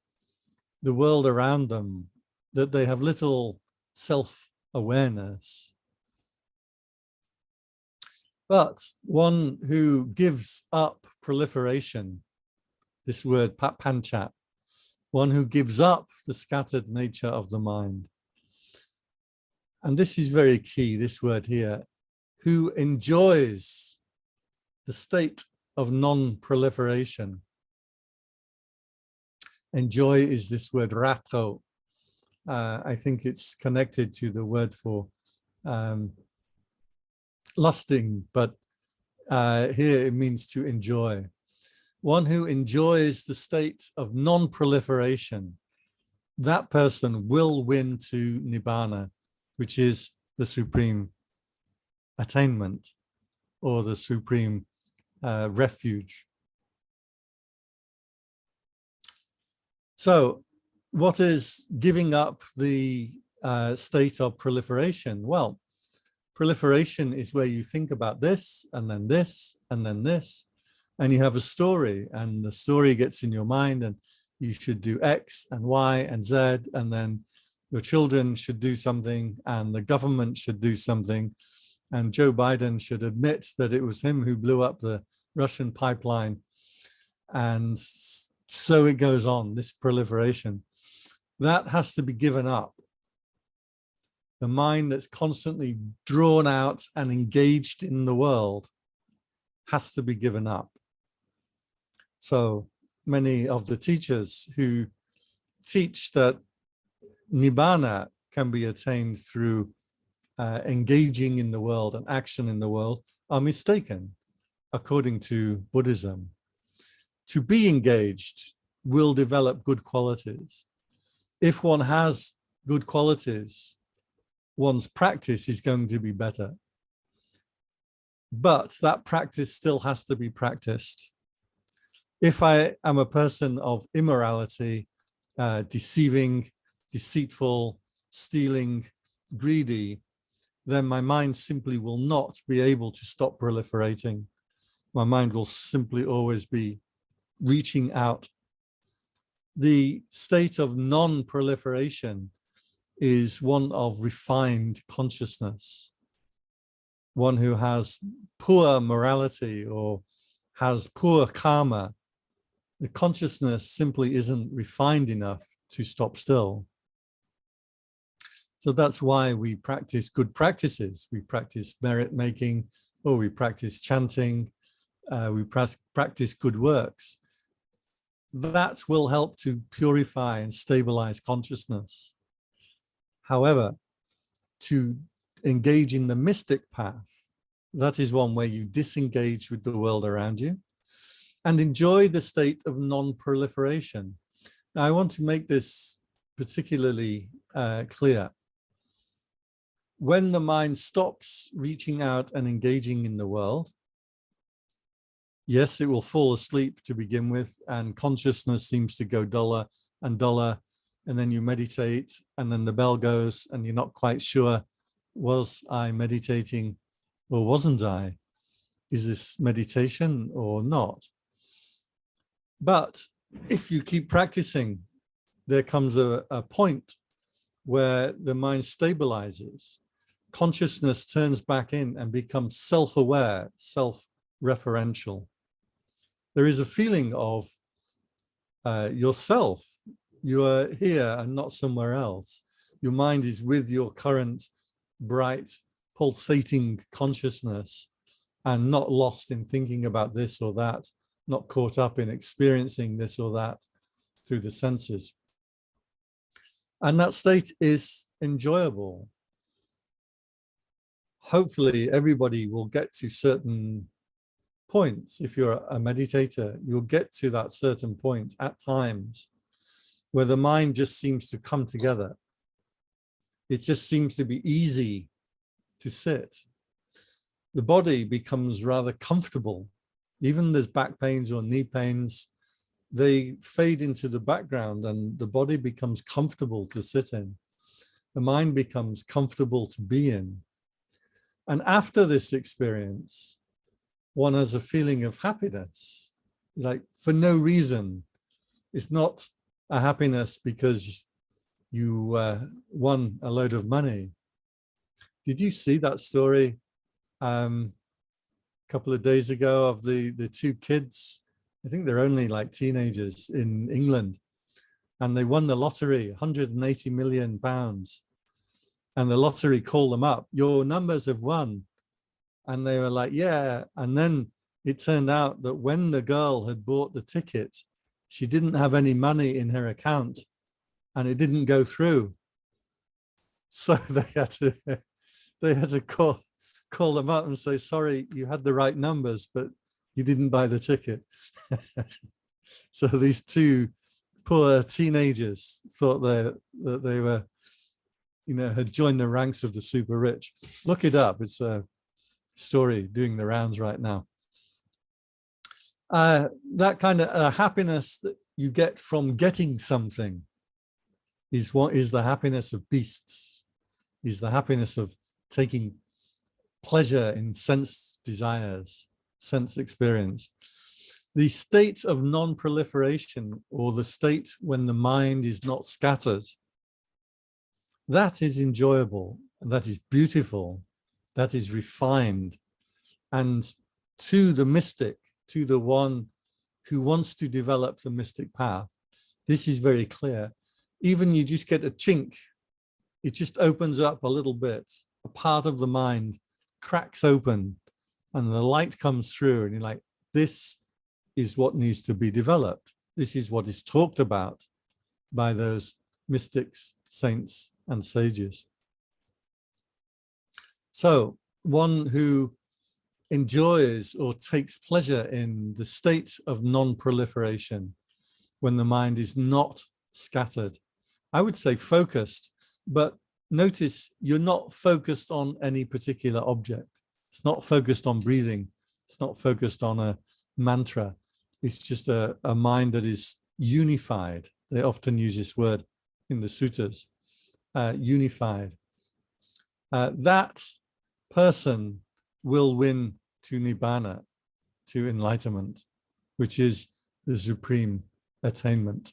S2: the world around them that they have little self-awareness. But one who gives up proliferation, this word panchat, one who gives up the scattered nature of the mind. And this is very key, this word here, who enjoys the state of non-proliferation. Enjoy is this word rato. I think it's connected to the word for lusting, but here it means to enjoy. One who enjoys the state of non-proliferation, that person will win to Nibbana, which is the supreme attainment or the supreme refuge. So what is giving up the state of proliferation? Well, proliferation is where you think about this, and then this, and then this, and you have a story, and the story gets in your mind, and you should do X and Y and Z, and then your children should do something, and the government should do something, and Joe Biden should admit that it was him who blew up the Russian pipeline. And so it goes on, this proliferation. That has to be given up. The mind that's constantly drawn out and engaged in the world has to be given up. So many of the teachers who teach that Nibbana can be attained through engaging in the world and action in the world are mistaken, according to Buddhism. To be engaged will develop good qualities. If one has good qualities, one's practice is going to be better. But that practice still has to be practiced. If I am a person of immorality, deceiving, deceitful, stealing, greedy, then my mind simply will not be able to stop proliferating. My mind will simply always be reaching out. The state of non-proliferation is one of refined consciousness. One who has poor morality or has poor karma, the consciousness simply isn't refined enough to stop still. So that's why we practice good practices. We practice merit making, or we practice chanting, we practice good works. That will help to purify and stabilize consciousness. However, to engage in the mystic path, that is one where you disengage with the world around you and enjoy the state of non-proliferation. Now, I want to make this particularly clear. When the mind stops reaching out and engaging in the world, yes, it will fall asleep to begin with, and consciousness seems to go duller and duller, and then you meditate, and then the bell goes, and you're not quite sure, was I meditating or wasn't I? Is this meditation or not? But if you keep practicing, there comes a point where the mind stabilizes. Consciousness turns back in and becomes self-aware, self-referential. There is a feeling of yourself. You are here and not somewhere else. Your mind is with your current bright, pulsating consciousness and not lost in thinking about this or that, not caught up in experiencing this or that through the senses. And that state is enjoyable. Hopefully everybody will get to certain points, if you're a meditator, you'll get to that certain point at times where the mind just seems to come together. It just seems to be easy to sit. The body becomes rather comfortable. Even there's back pains or knee pains, they fade into the background and the body becomes comfortable to sit in. The mind becomes comfortable to be in. And after this experience, one has a feeling of happiness, like for no reason. It's not a happiness because you won a load of money. Did you see that story a couple of days ago of the two kids? I think they're only like teenagers in England, and they won the lottery, 180 million pounds. And the lottery called them up, your numbers have won. And they were like, yeah. And then it turned out that when the girl had bought the ticket, she didn't have any money in her account and it didn't go through. So they had to call them up and say, sorry, you had the right numbers, but you didn't buy the ticket. So these two poor teenagers thought that they were, had joined the ranks of the super rich. Look it up. It's a story doing the rounds right now. That kind of happiness that you get from getting something is what is the happiness of beasts, is the happiness of taking pleasure in sense desires, sense experience. The state of non-proliferation, or the state when the mind is not scattered, that is enjoyable, that is beautiful, that is refined. And to the mystic, to the one who wants to develop the mystic path, this is very clear. Even you just get a chink, it just opens up a little bit, a part of the mind cracks open and the light comes through and you're like, this is what needs to be developed. This is what is talked about by those mystics, saints, and sages. So one who enjoys or takes pleasure in the state of non-proliferation, when the mind is not scattered, I would say focused, but notice you're not focused on any particular object. It's not focused on breathing. It's not focused on a mantra. It's just a mind that is unified. They often use this word in the suttas, unified. That person will win to nibbana, to enlightenment, which is the supreme attainment.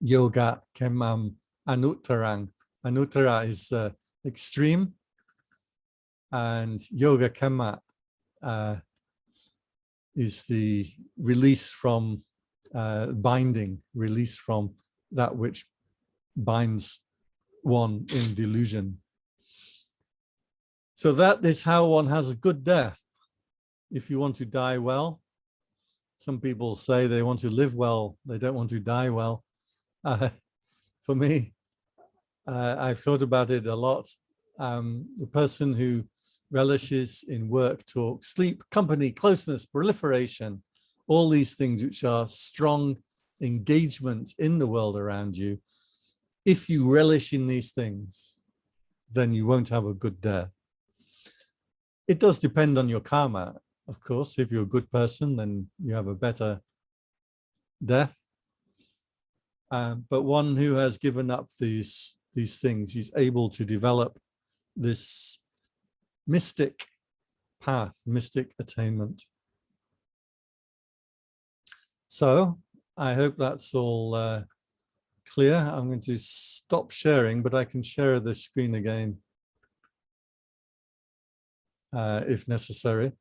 S2: Yoga kemam anuttarang. Anuttara is extreme, and yoga kemma is the release from binding, release from that which binds one in delusion. So that is how one has a good death. If you want to die well, some people say they want to live well, they don't want to die well. For me, I've thought about it a lot. The person who relishes in work, talk, sleep, company, closeness, proliferation, all these things which are strong engagement in the world around you, if you relish in these things, then you won't have a good death. It does depend on your karma, of course. If you're a good person, then you have a better death. But one who has given up these things, is able to develop this mystic path, mystic attainment. So I hope that's all clear. I'm going to stop sharing, but I can share the screen again if necessary.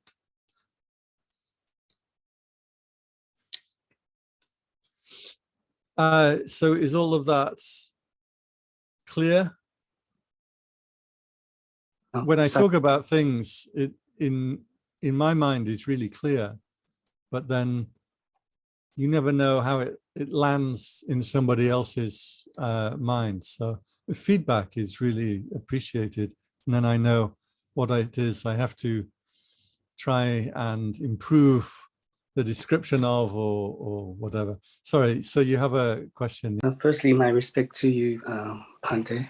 S2: So is all of that clear? When I talk about things, it in my mind it's really clear, but then you never know how it lands in somebody else's mind. So the feedback is really appreciated, and then I know what it is I have to try and improve the description of or whatever. Sorry, so you have a question?
S3: Firstly, my respect to you, Pandit.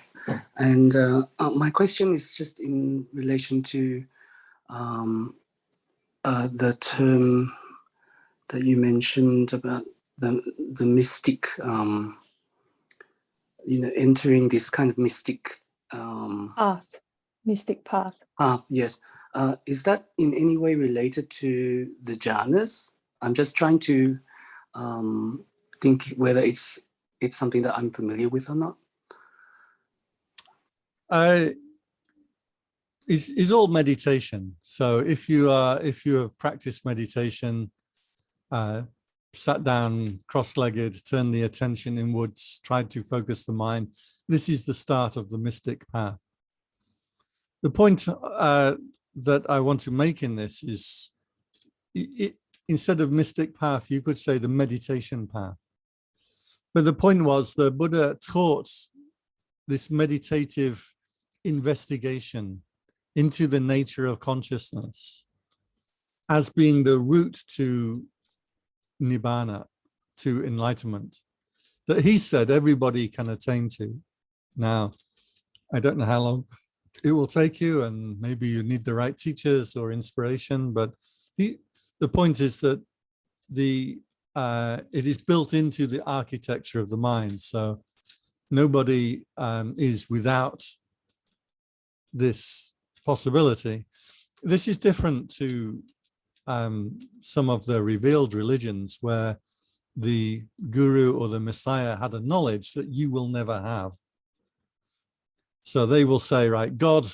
S3: And my question is just in relation to the term that you mentioned about the mystic, entering this kind of mystic
S1: mystic path.
S3: Yes. Is that in any way related to the jhanas? I'm just trying to think whether it's something that I'm familiar with or not.
S2: It's all meditation. So if you have practiced meditation, sat down cross-legged, turned the attention inwards, tried to focus the mind, this is the start of the mystic path. The point that I want to make in this is, instead of mystic path, you could say the meditation path. But the point was, the Buddha taught this meditative investigation into the nature of consciousness as being the route to nibbana, to enlightenment, that he said everybody can attain to. Now, I don't know how long it will take you, and maybe you need the right teachers or inspiration, but the point is that it is built into the architecture of the mind. So nobody is without this possibility. This is different to some of the revealed religions where the guru or the messiah had a knowledge that you will never have. So they will say, right, God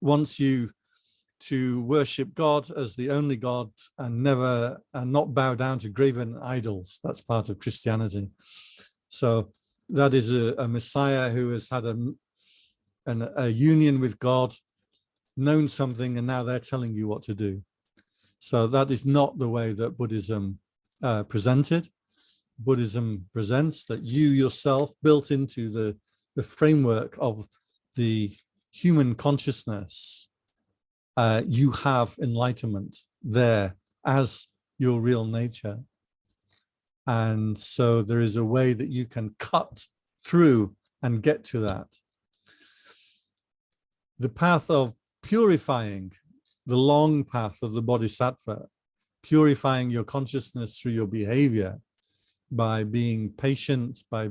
S2: wants you to worship God as the only God and not bow down to graven idols. That's part of Christianity. So that is a messiah who has had a union with God, known something, and now they're telling you what to do. So that is not the way that Buddhism presented. Buddhism presents that you yourself, built into the framework of the human consciousness, you have enlightenment there as your real nature. And so there is a way that you can cut through and get to that. The path of purifying, the long path of the bodhisattva, purifying your consciousness through your behavior by being patient, by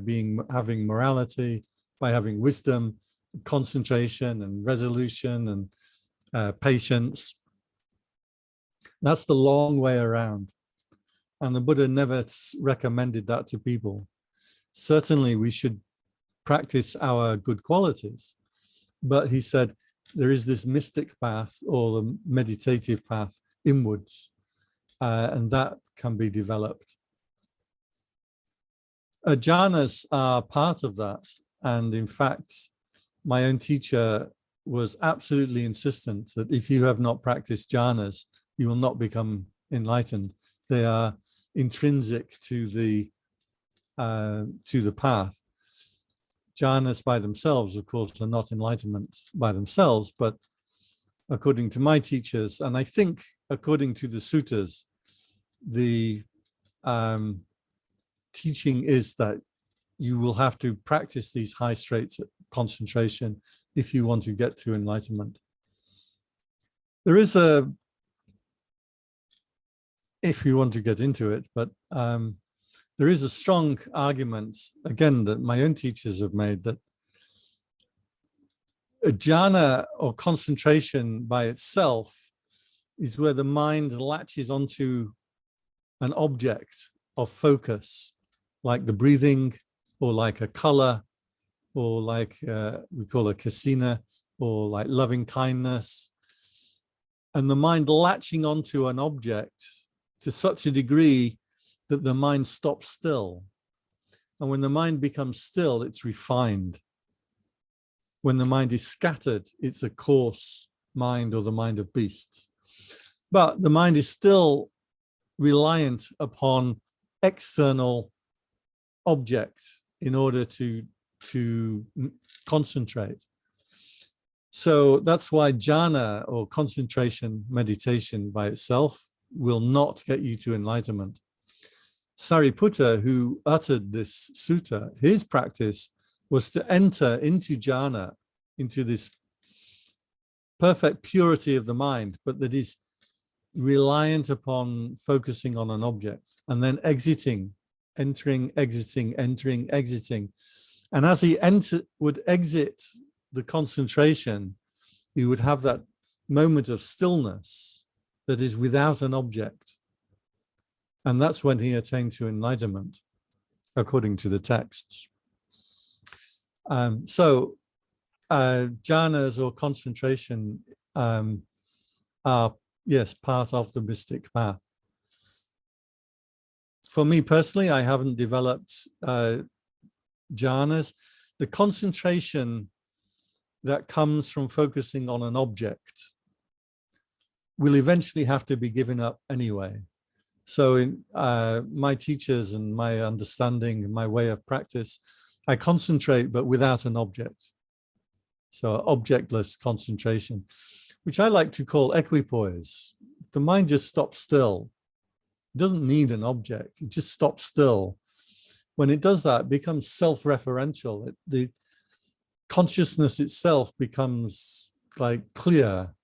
S2: having morality, by having wisdom, concentration and resolution and patience. That's the long way around. And the Buddha never recommended that to people. Certainly we should practice our good qualities, but he said there is this mystic path or the meditative path inwards, and that can be developed. Jhanas are part of that. And in fact, my own teacher was absolutely insistent that if you have not practiced jhanas, you will not become enlightened. They are intrinsic to the path. Jhanas by themselves, of course, are not enlightenment by themselves, but according to my teachers, and I think according to the suttas, the teaching is that you will have to practice these high states of concentration if you want to get to enlightenment. There is if you want to get into it, but there is a strong argument, again, that my own teachers have made, that a jhana or concentration by itself is where the mind latches onto an object of focus, like the breathing, or like a color, or like we call a kasina, or like loving kindness. And the mind latching onto an object to such a degree that the mind stops still. And when the mind becomes still, it's refined. When the mind is scattered, it's a coarse mind or the mind of beasts. But the mind is still reliant upon external object in order to concentrate. So that's why jhana, or concentration meditation by itself, will not get you to enlightenment. Sariputta, who uttered this sutta, his practice was to enter into jhana, into this perfect purity of the mind, but that is reliant upon focusing on an object and then exiting, entering, exiting, entering, exiting. And as he would exit the concentration, he would have that moment of stillness that is without an object. And that's when he attained to enlightenment, according to the texts. Jhanas, or concentration, are, yes, part of the mystic path. For me personally, I haven't developed jhanas. The concentration that comes from focusing on an object will eventually have to be given up anyway. So in my teachers and my understanding and my way of practice, I concentrate but without an object. So objectless concentration, which I like to call equipoise. The mind just stops still. It doesn't need an object. It just stops still. When it does that, it becomes self-referential. The consciousness itself becomes like clear.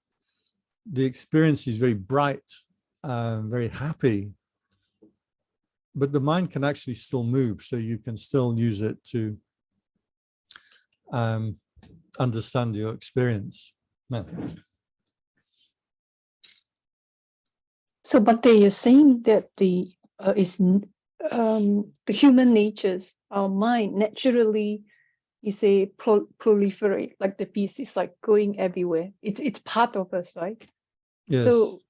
S2: The experience is very bright, very happy. But the mind can actually still move, so you can still use it to understand your experience. Yeah.
S1: So, Bhante, you're saying that the human natures, our mind naturally, you say, proliferate, like the piece is like going everywhere. It's part of us, right?
S2: Yes.
S1: So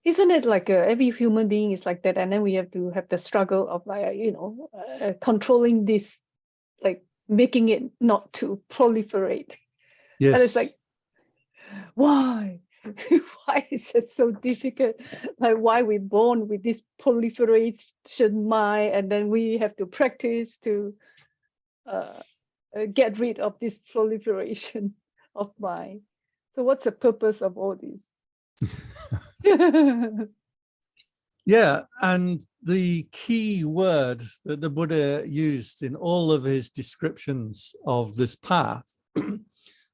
S1: isn't it like every human being is like that, and then we have to have the struggle of controlling this, like making it not to proliferate.
S2: Yes.
S1: And it's like, why? Why is it so difficult? Like, why we're born with this proliferation mind, and then we have to practice to get rid of this proliferation of mind. So what's the purpose of all this?
S2: Yeah, and the key word that the Buddha used in all of his descriptions of this path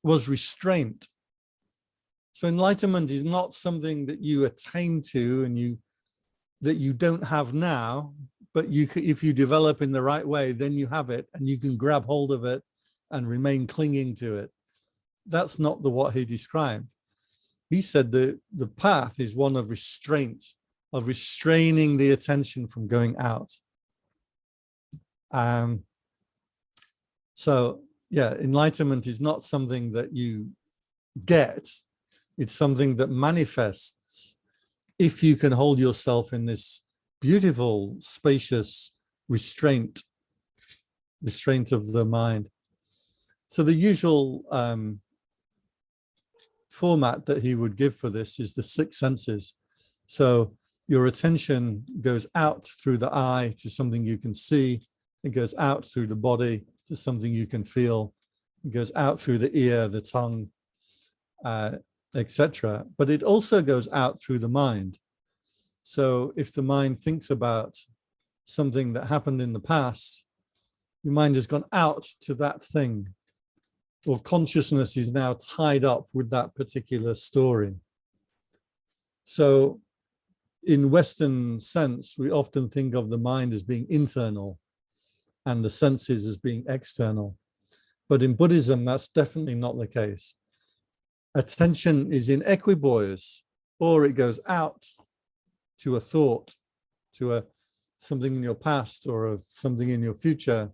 S2: was restraint. So enlightenment is not something that you attain to and that you don't have now, but if you develop in the right way, then you have it and you can grab hold of it and remain clinging to it. That's not what he described. He said that the path is one of restraint, of restraining the attention from going out. So yeah, enlightenment is not something that you get. It's something that manifests if you can hold yourself in this beautiful, spacious restraint of the mind. So the usual format that he would give for this is the six senses. So your attention goes out through the eye to something you can see. It goes out through the body to something you can feel. It goes out through the ear, the tongue, etc. But it also goes out through the mind. So if the mind thinks about something that happened in the past, your mind has gone out to that thing, or consciousness is now tied up with that particular story. So in Western sense, we often think of the mind as being internal and the senses as being external. But in Buddhism, that's definitely not the case. Attention is in equipoise, or it goes out to a thought, to something in your past, or of something in your future,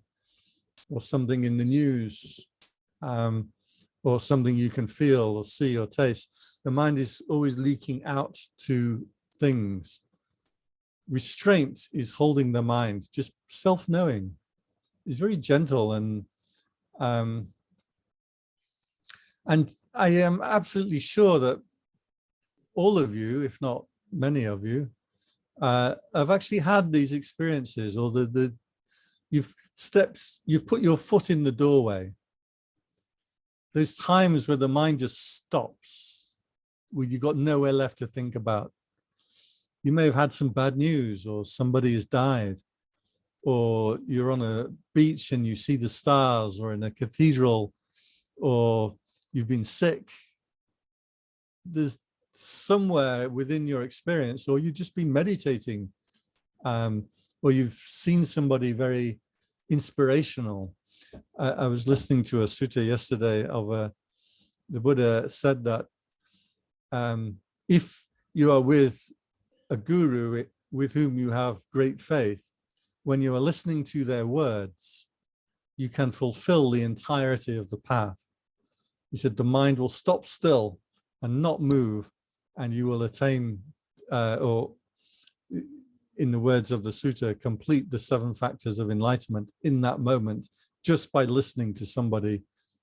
S2: or something in the news, or something you can feel or see or taste. The mind is always leaking out to things. Restraint is holding the mind, just self-knowing. It's very gentle, and I am absolutely sure that all of you, if not many of you, have actually had these experiences, or you've put your foot in the doorway, those times where the mind just stops, where you've got nowhere left to think about. You may have had some bad news, or somebody has died, or you're on a beach and you see the stars, or in a cathedral, or you've been sick. There's somewhere within your experience, or you've just been meditating, or you've seen somebody very inspirational. I was listening to a sutta yesterday of the Buddha said that if you are with a guru with whom you have great faith, when you are listening to their words, you can fulfill the entirety of the path. He said the mind will stop still and not move, and you will attain, or in the words of the sutta, complete the 7 factors of enlightenment in that moment, just by listening to somebody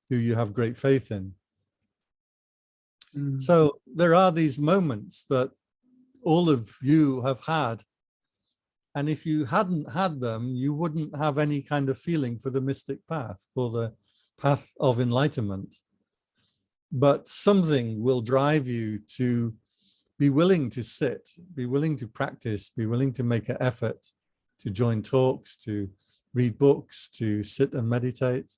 S2: who you have great faith in. So there are these moments that all of you have had, and if you hadn't had them, you wouldn't have any kind of feeling for the mystic path, for the path of enlightenment. But something will drive you to be willing to sit, be willing to practice, be willing to make an effort, to join talks, to read books, to sit and meditate.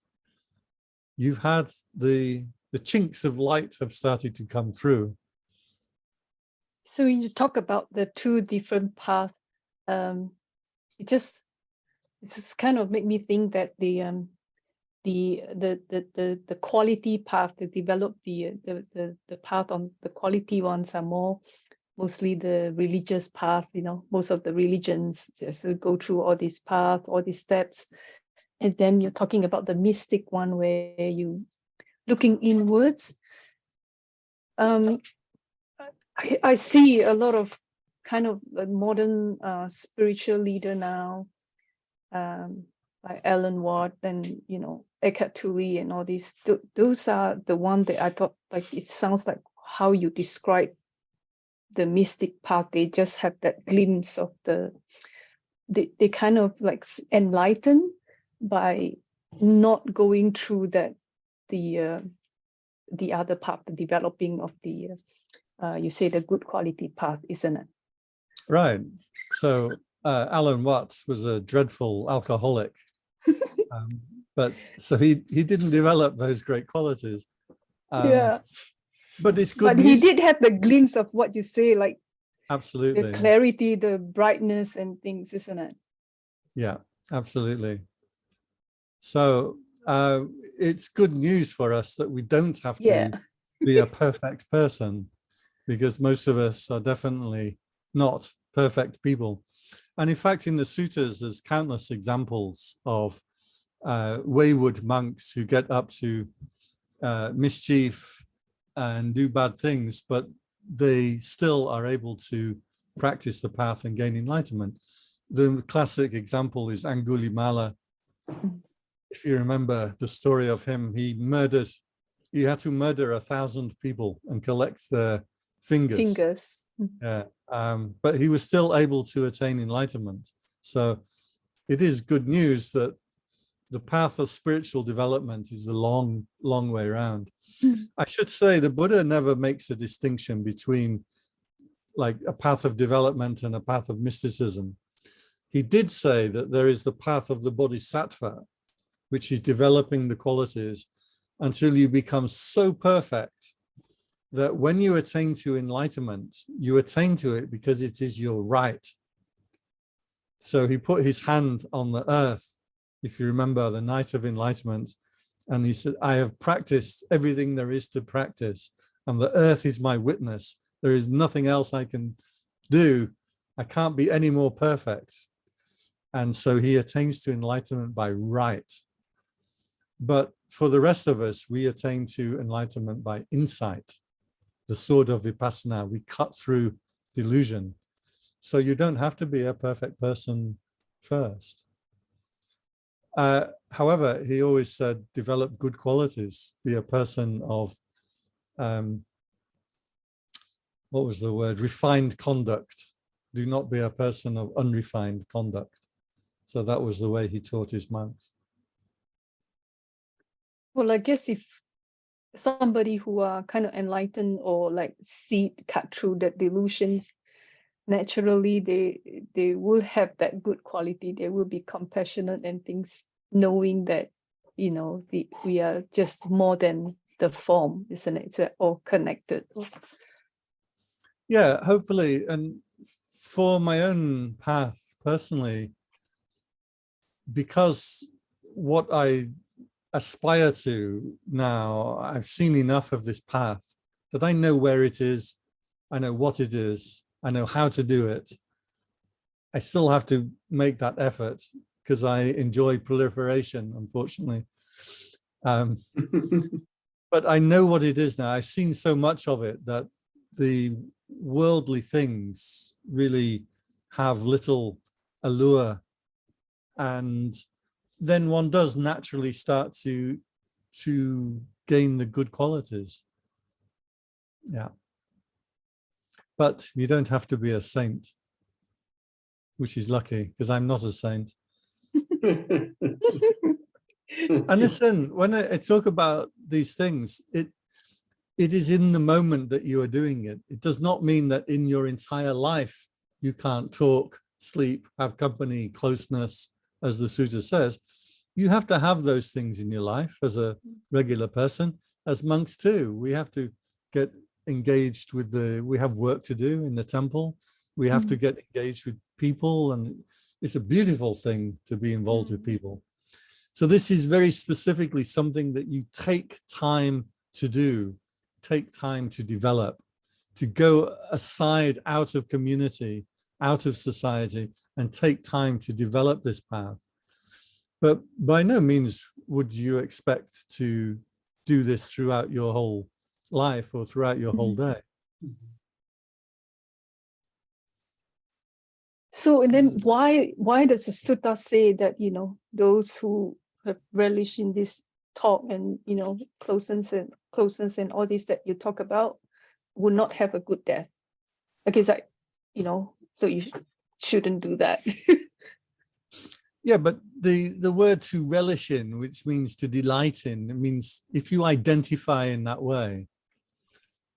S2: You've had the chinks of light have started to come through.
S1: So when you talk about the 2 different paths, it just kind of make me think that the quality path, to develop the path on the quality ones are mostly the religious path. You know, most of the religions just go through all these paths, all these steps, and then you're talking about the mystic one where you looking inwards. I see a lot of kind of modern spiritual leader now, like Alan Watt and Eckhart Tolle and all these. Those are the one that I thought, like, it sounds like how you describe the mystic path. They just have that glimpse of they kind of like enlighten by not going through that the other path, the developing of the you say the good quality path, isn't it?
S2: Right. So Alan Watts was a dreadful alcoholic, but so he didn't develop those great qualities.
S1: Yeah.
S2: But it's good
S1: But
S2: news.
S1: he did have the glimpse of what you say, like
S2: Absolutely.
S1: the clarity, the brightness and things, isn't it?
S2: Yeah, absolutely. So it's good news for us that we don't have to be a perfect person, because most of us are definitely not perfect people. And in fact, in the suttas, there's countless examples of wayward monks who get up to mischief and do bad things, but they still are able to practice the path and gain enlightenment. The classic example is Angulimala. If you remember the story of him, he had to murder 1,000 people and collect their fingers. Yeah, but he was still able to attain enlightenment. So it is good news that the path of spiritual development is the long way around. I should say the Buddha never makes a distinction between like a path of development and a path of mysticism. He did say that there is the path of the bodhisattva, which is developing the qualities until you become so perfect that when you attain to enlightenment, you attain to it because it is your right. So he put his hand on the earth, if you remember the night of enlightenment, and he said, I have practiced everything there is to practice, and the earth is my witness. There is nothing else I can do. I can't be any more perfect. And so he attains to enlightenment by right. But for the rest of us, we attain to enlightenment by insight, the sword of vipassana. We cut through delusion. So you don't have to be a perfect person first. However, he always said, develop good qualities, be a person of, what was the word? Refined conduct. Do not be a person of unrefined conduct. So that was the way he taught his monks.
S1: Well, I guess if somebody who are kind of enlightened or like see cut through the delusions, naturally they will have that good quality. They will be compassionate and things, knowing that, you know, we are just more than the form, isn't it? It's all connected.
S2: Yeah, hopefully. And for my own path personally, because what I aspire to now, I've seen enough of this path that I know where it is, I know what it is, I know how to do it. I still have to make that effort because I enjoy proliferation, unfortunately. But I know what it is now. I've seen so much of it that the worldly things really have little allure, and then one does naturally start to gain the good qualities. Yeah, but you don't have to be a saint, which is lucky because I'm not a saint. And listen, when I talk about these things, it is in the moment that you are doing it. It does not mean that in your entire life you can't talk, sleep, have company, closeness, as the sutta says. You have to have those things in your life as a regular person, as monks too. We have to get engaged with we have work to do in the temple. We have to get engaged with people, and it's a beautiful thing to be involved with people. So this is very specifically something that you take time to do, take time to develop, to go aside out of community, out of society, and take time to develop this path. But by no means would you expect to do this throughout your whole life or throughout your whole day.
S1: So, and then why does the sutta say that, you know, those who have relish in this talk and, you know, closeness and all this that you talk about would not have a good death? Okay, it's like, you know, so you shouldn't do that.
S2: Yeah, but the word to relish in, which means to delight in, it means if you identify in that way.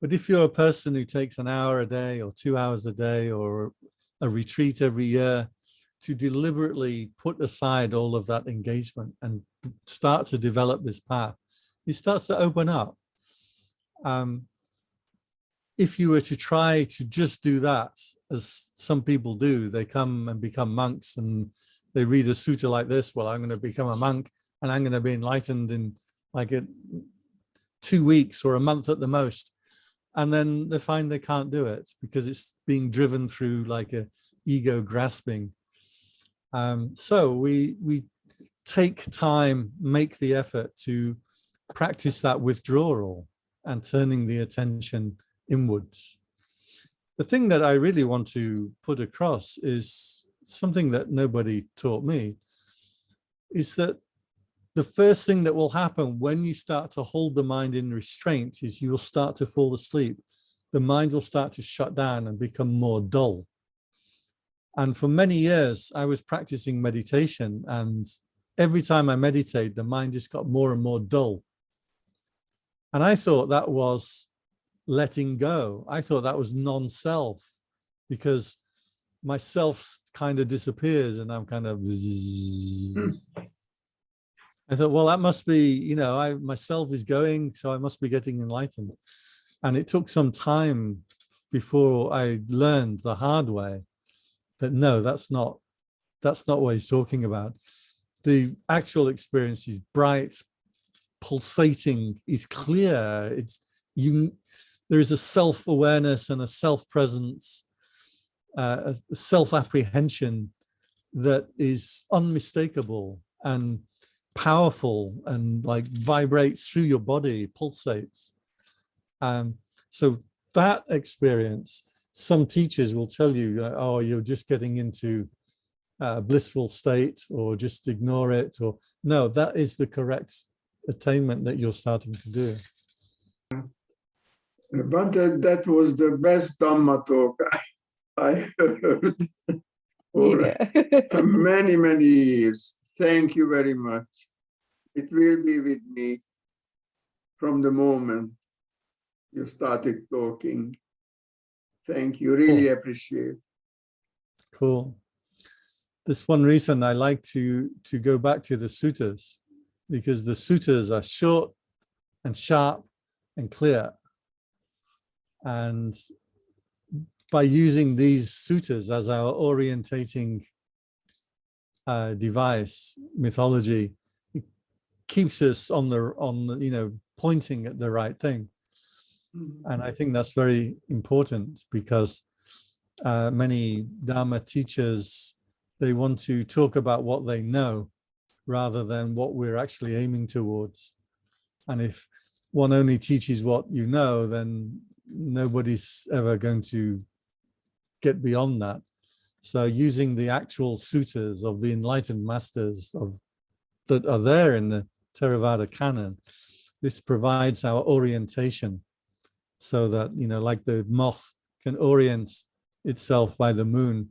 S2: But if you're a person who takes an hour a day or 2 hours a day or a retreat every year, to deliberately put aside all of that engagement and start to develop this path, it starts to open up. If you were to try to just do that, as some people do, they come and become monks and they read a sutta like this, well, I'm going to become a monk and I'm going to be enlightened in like 2 weeks or a month at the most. And then they find they can't do it because it's being driven through like a ego grasping. So we take time, make the effort to practice that withdrawal and turning the attention inwards. The thing that I really want to put across is something that nobody taught me, is that the first thing that will happen when you start to hold the mind in restraint is you will start to fall asleep. The mind will start to shut down and become more dull. And for many years, I was practicing meditation, and every time I meditate, the mind just got more and more dull. And I thought that was letting go. I thought that was non-self, because myself kind of disappears and I'm kind of... I thought, well, that must be, you know, myself is going, so I must be getting enlightened. And it took some time before I learned the hard way that no, that's not what he's talking about. The actual experience is bright, pulsating, is clear. There is a self-awareness and a self-presence, a self-apprehension that is unmistakable and powerful and like vibrates through your body, pulsates. So that experience, some teachers will tell you, oh, you're just getting into a blissful state, or just ignore it, or no, that is the correct attainment that you're starting to do.
S4: But that was the best Dhamma talk I heard for many, many years. Thank you very much. It will be with me from the moment you started talking. Thank you, really appreciate.
S2: Cool. This one reason I like to go back to the suttas, because the suttas are short and sharp and clear. And by using these suttas as our orientating device, mythology, it keeps us on the pointing at the right thing. And I think that's very important, because many Dharma teachers, they want to talk about what they know rather than what we're actually aiming towards. And if one only teaches what you know, then nobody's ever going to get beyond that. So using the actual suttas of the enlightened masters that are there in the Theravada canon, this provides our orientation, so that, like the moth can orient itself by the moon,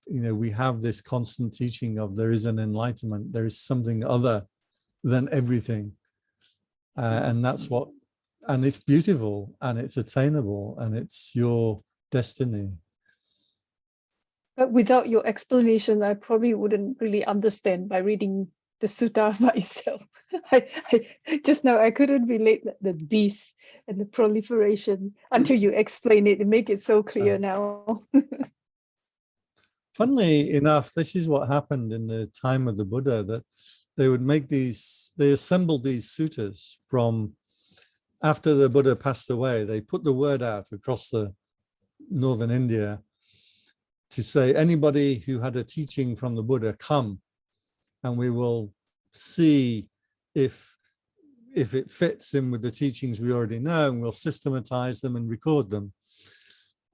S2: we have this constant teaching of there is an enlightenment, there is something other than everything. And that's what, and it's beautiful and it's attainable and it's your destiny.
S1: But without your explanation, I probably wouldn't really understand by reading the sutta myself. I just now I couldn't relate the beast and the proliferation until you explain it and make it so clear now.
S2: Funnily enough, this is what happened in the time of the Buddha, that they would make they assembled these suttas from after the Buddha passed away. They put the word out across the northern India to say, anybody who had a teaching from the Buddha, come, and we will see if it fits in with the teachings we already know, and we'll systematize them and record them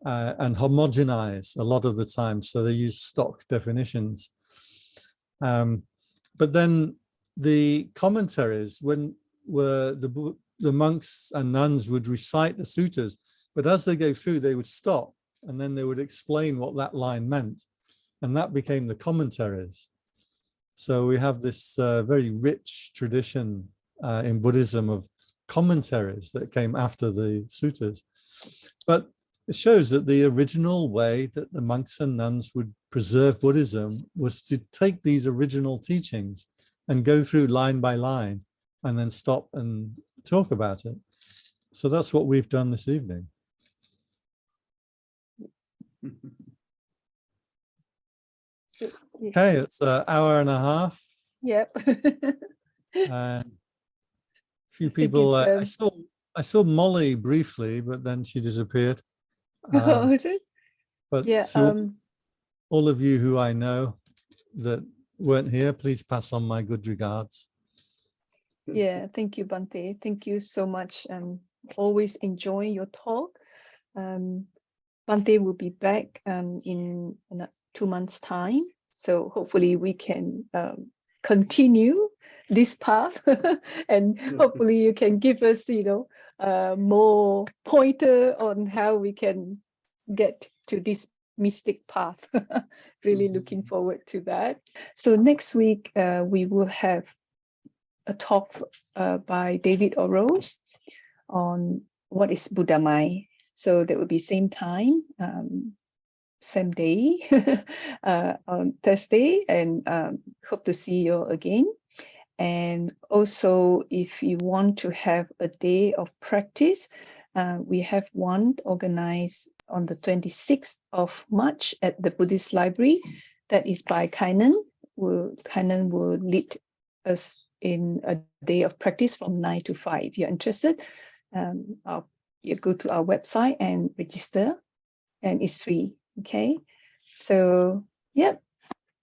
S2: and homogenize a lot of the time. So they use stock definitions. But then the commentaries, the monks and nuns would recite the suttas, but as they go through, they would stop and then they would explain what that line meant. And that became the commentaries. So we have this very rich tradition in Buddhism of commentaries that came after the suttas. But it shows that the original way that the monks and nuns would preserve Buddhism was to take these original teachings and go through line by line and then stop and talk about it. So that's what we've done this evening. Okay, it's an hour and a half.
S1: Yep.
S2: A few people, I saw Molly briefly, but then she disappeared. But
S1: yeah.
S2: All of you who I know that weren't here, please pass on my good regards.
S1: Yeah, thank you, Bhante. Thank you so much. Always enjoy your talk. Bhante will be back in 2 months' time. So hopefully we can continue this path and hopefully you can give us, more pointer on how we can get to this mystic path. Really looking forward to that. So next week we will have a talk by David Orose on what is Buddhamai. So that will be same time, same day on Thursday, and hope to see you again. And also, if you want to have a day of practice, we have one organized on the 26th of March at the Buddhist Library. That is by Kainan. Kainan will lead us in a day of practice from 9 to 5. If you're interested, you go to our website and register, and it's free. Okay, so yep,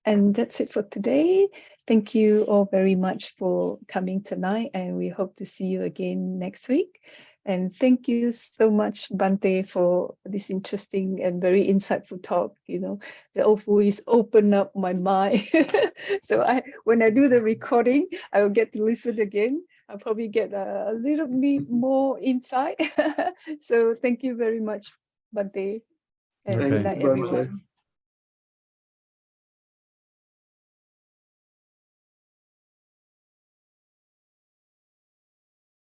S1: and that's it for today. Thank you all very much for coming tonight, and we hope to see you again next week. And thank you so much, Bhante, for this interesting and very insightful talk. They always open up my mind. So when I do the recording, I will get to listen again. I'll probably get a little bit more insight. So thank you very much, Bhante. And good night, everyone.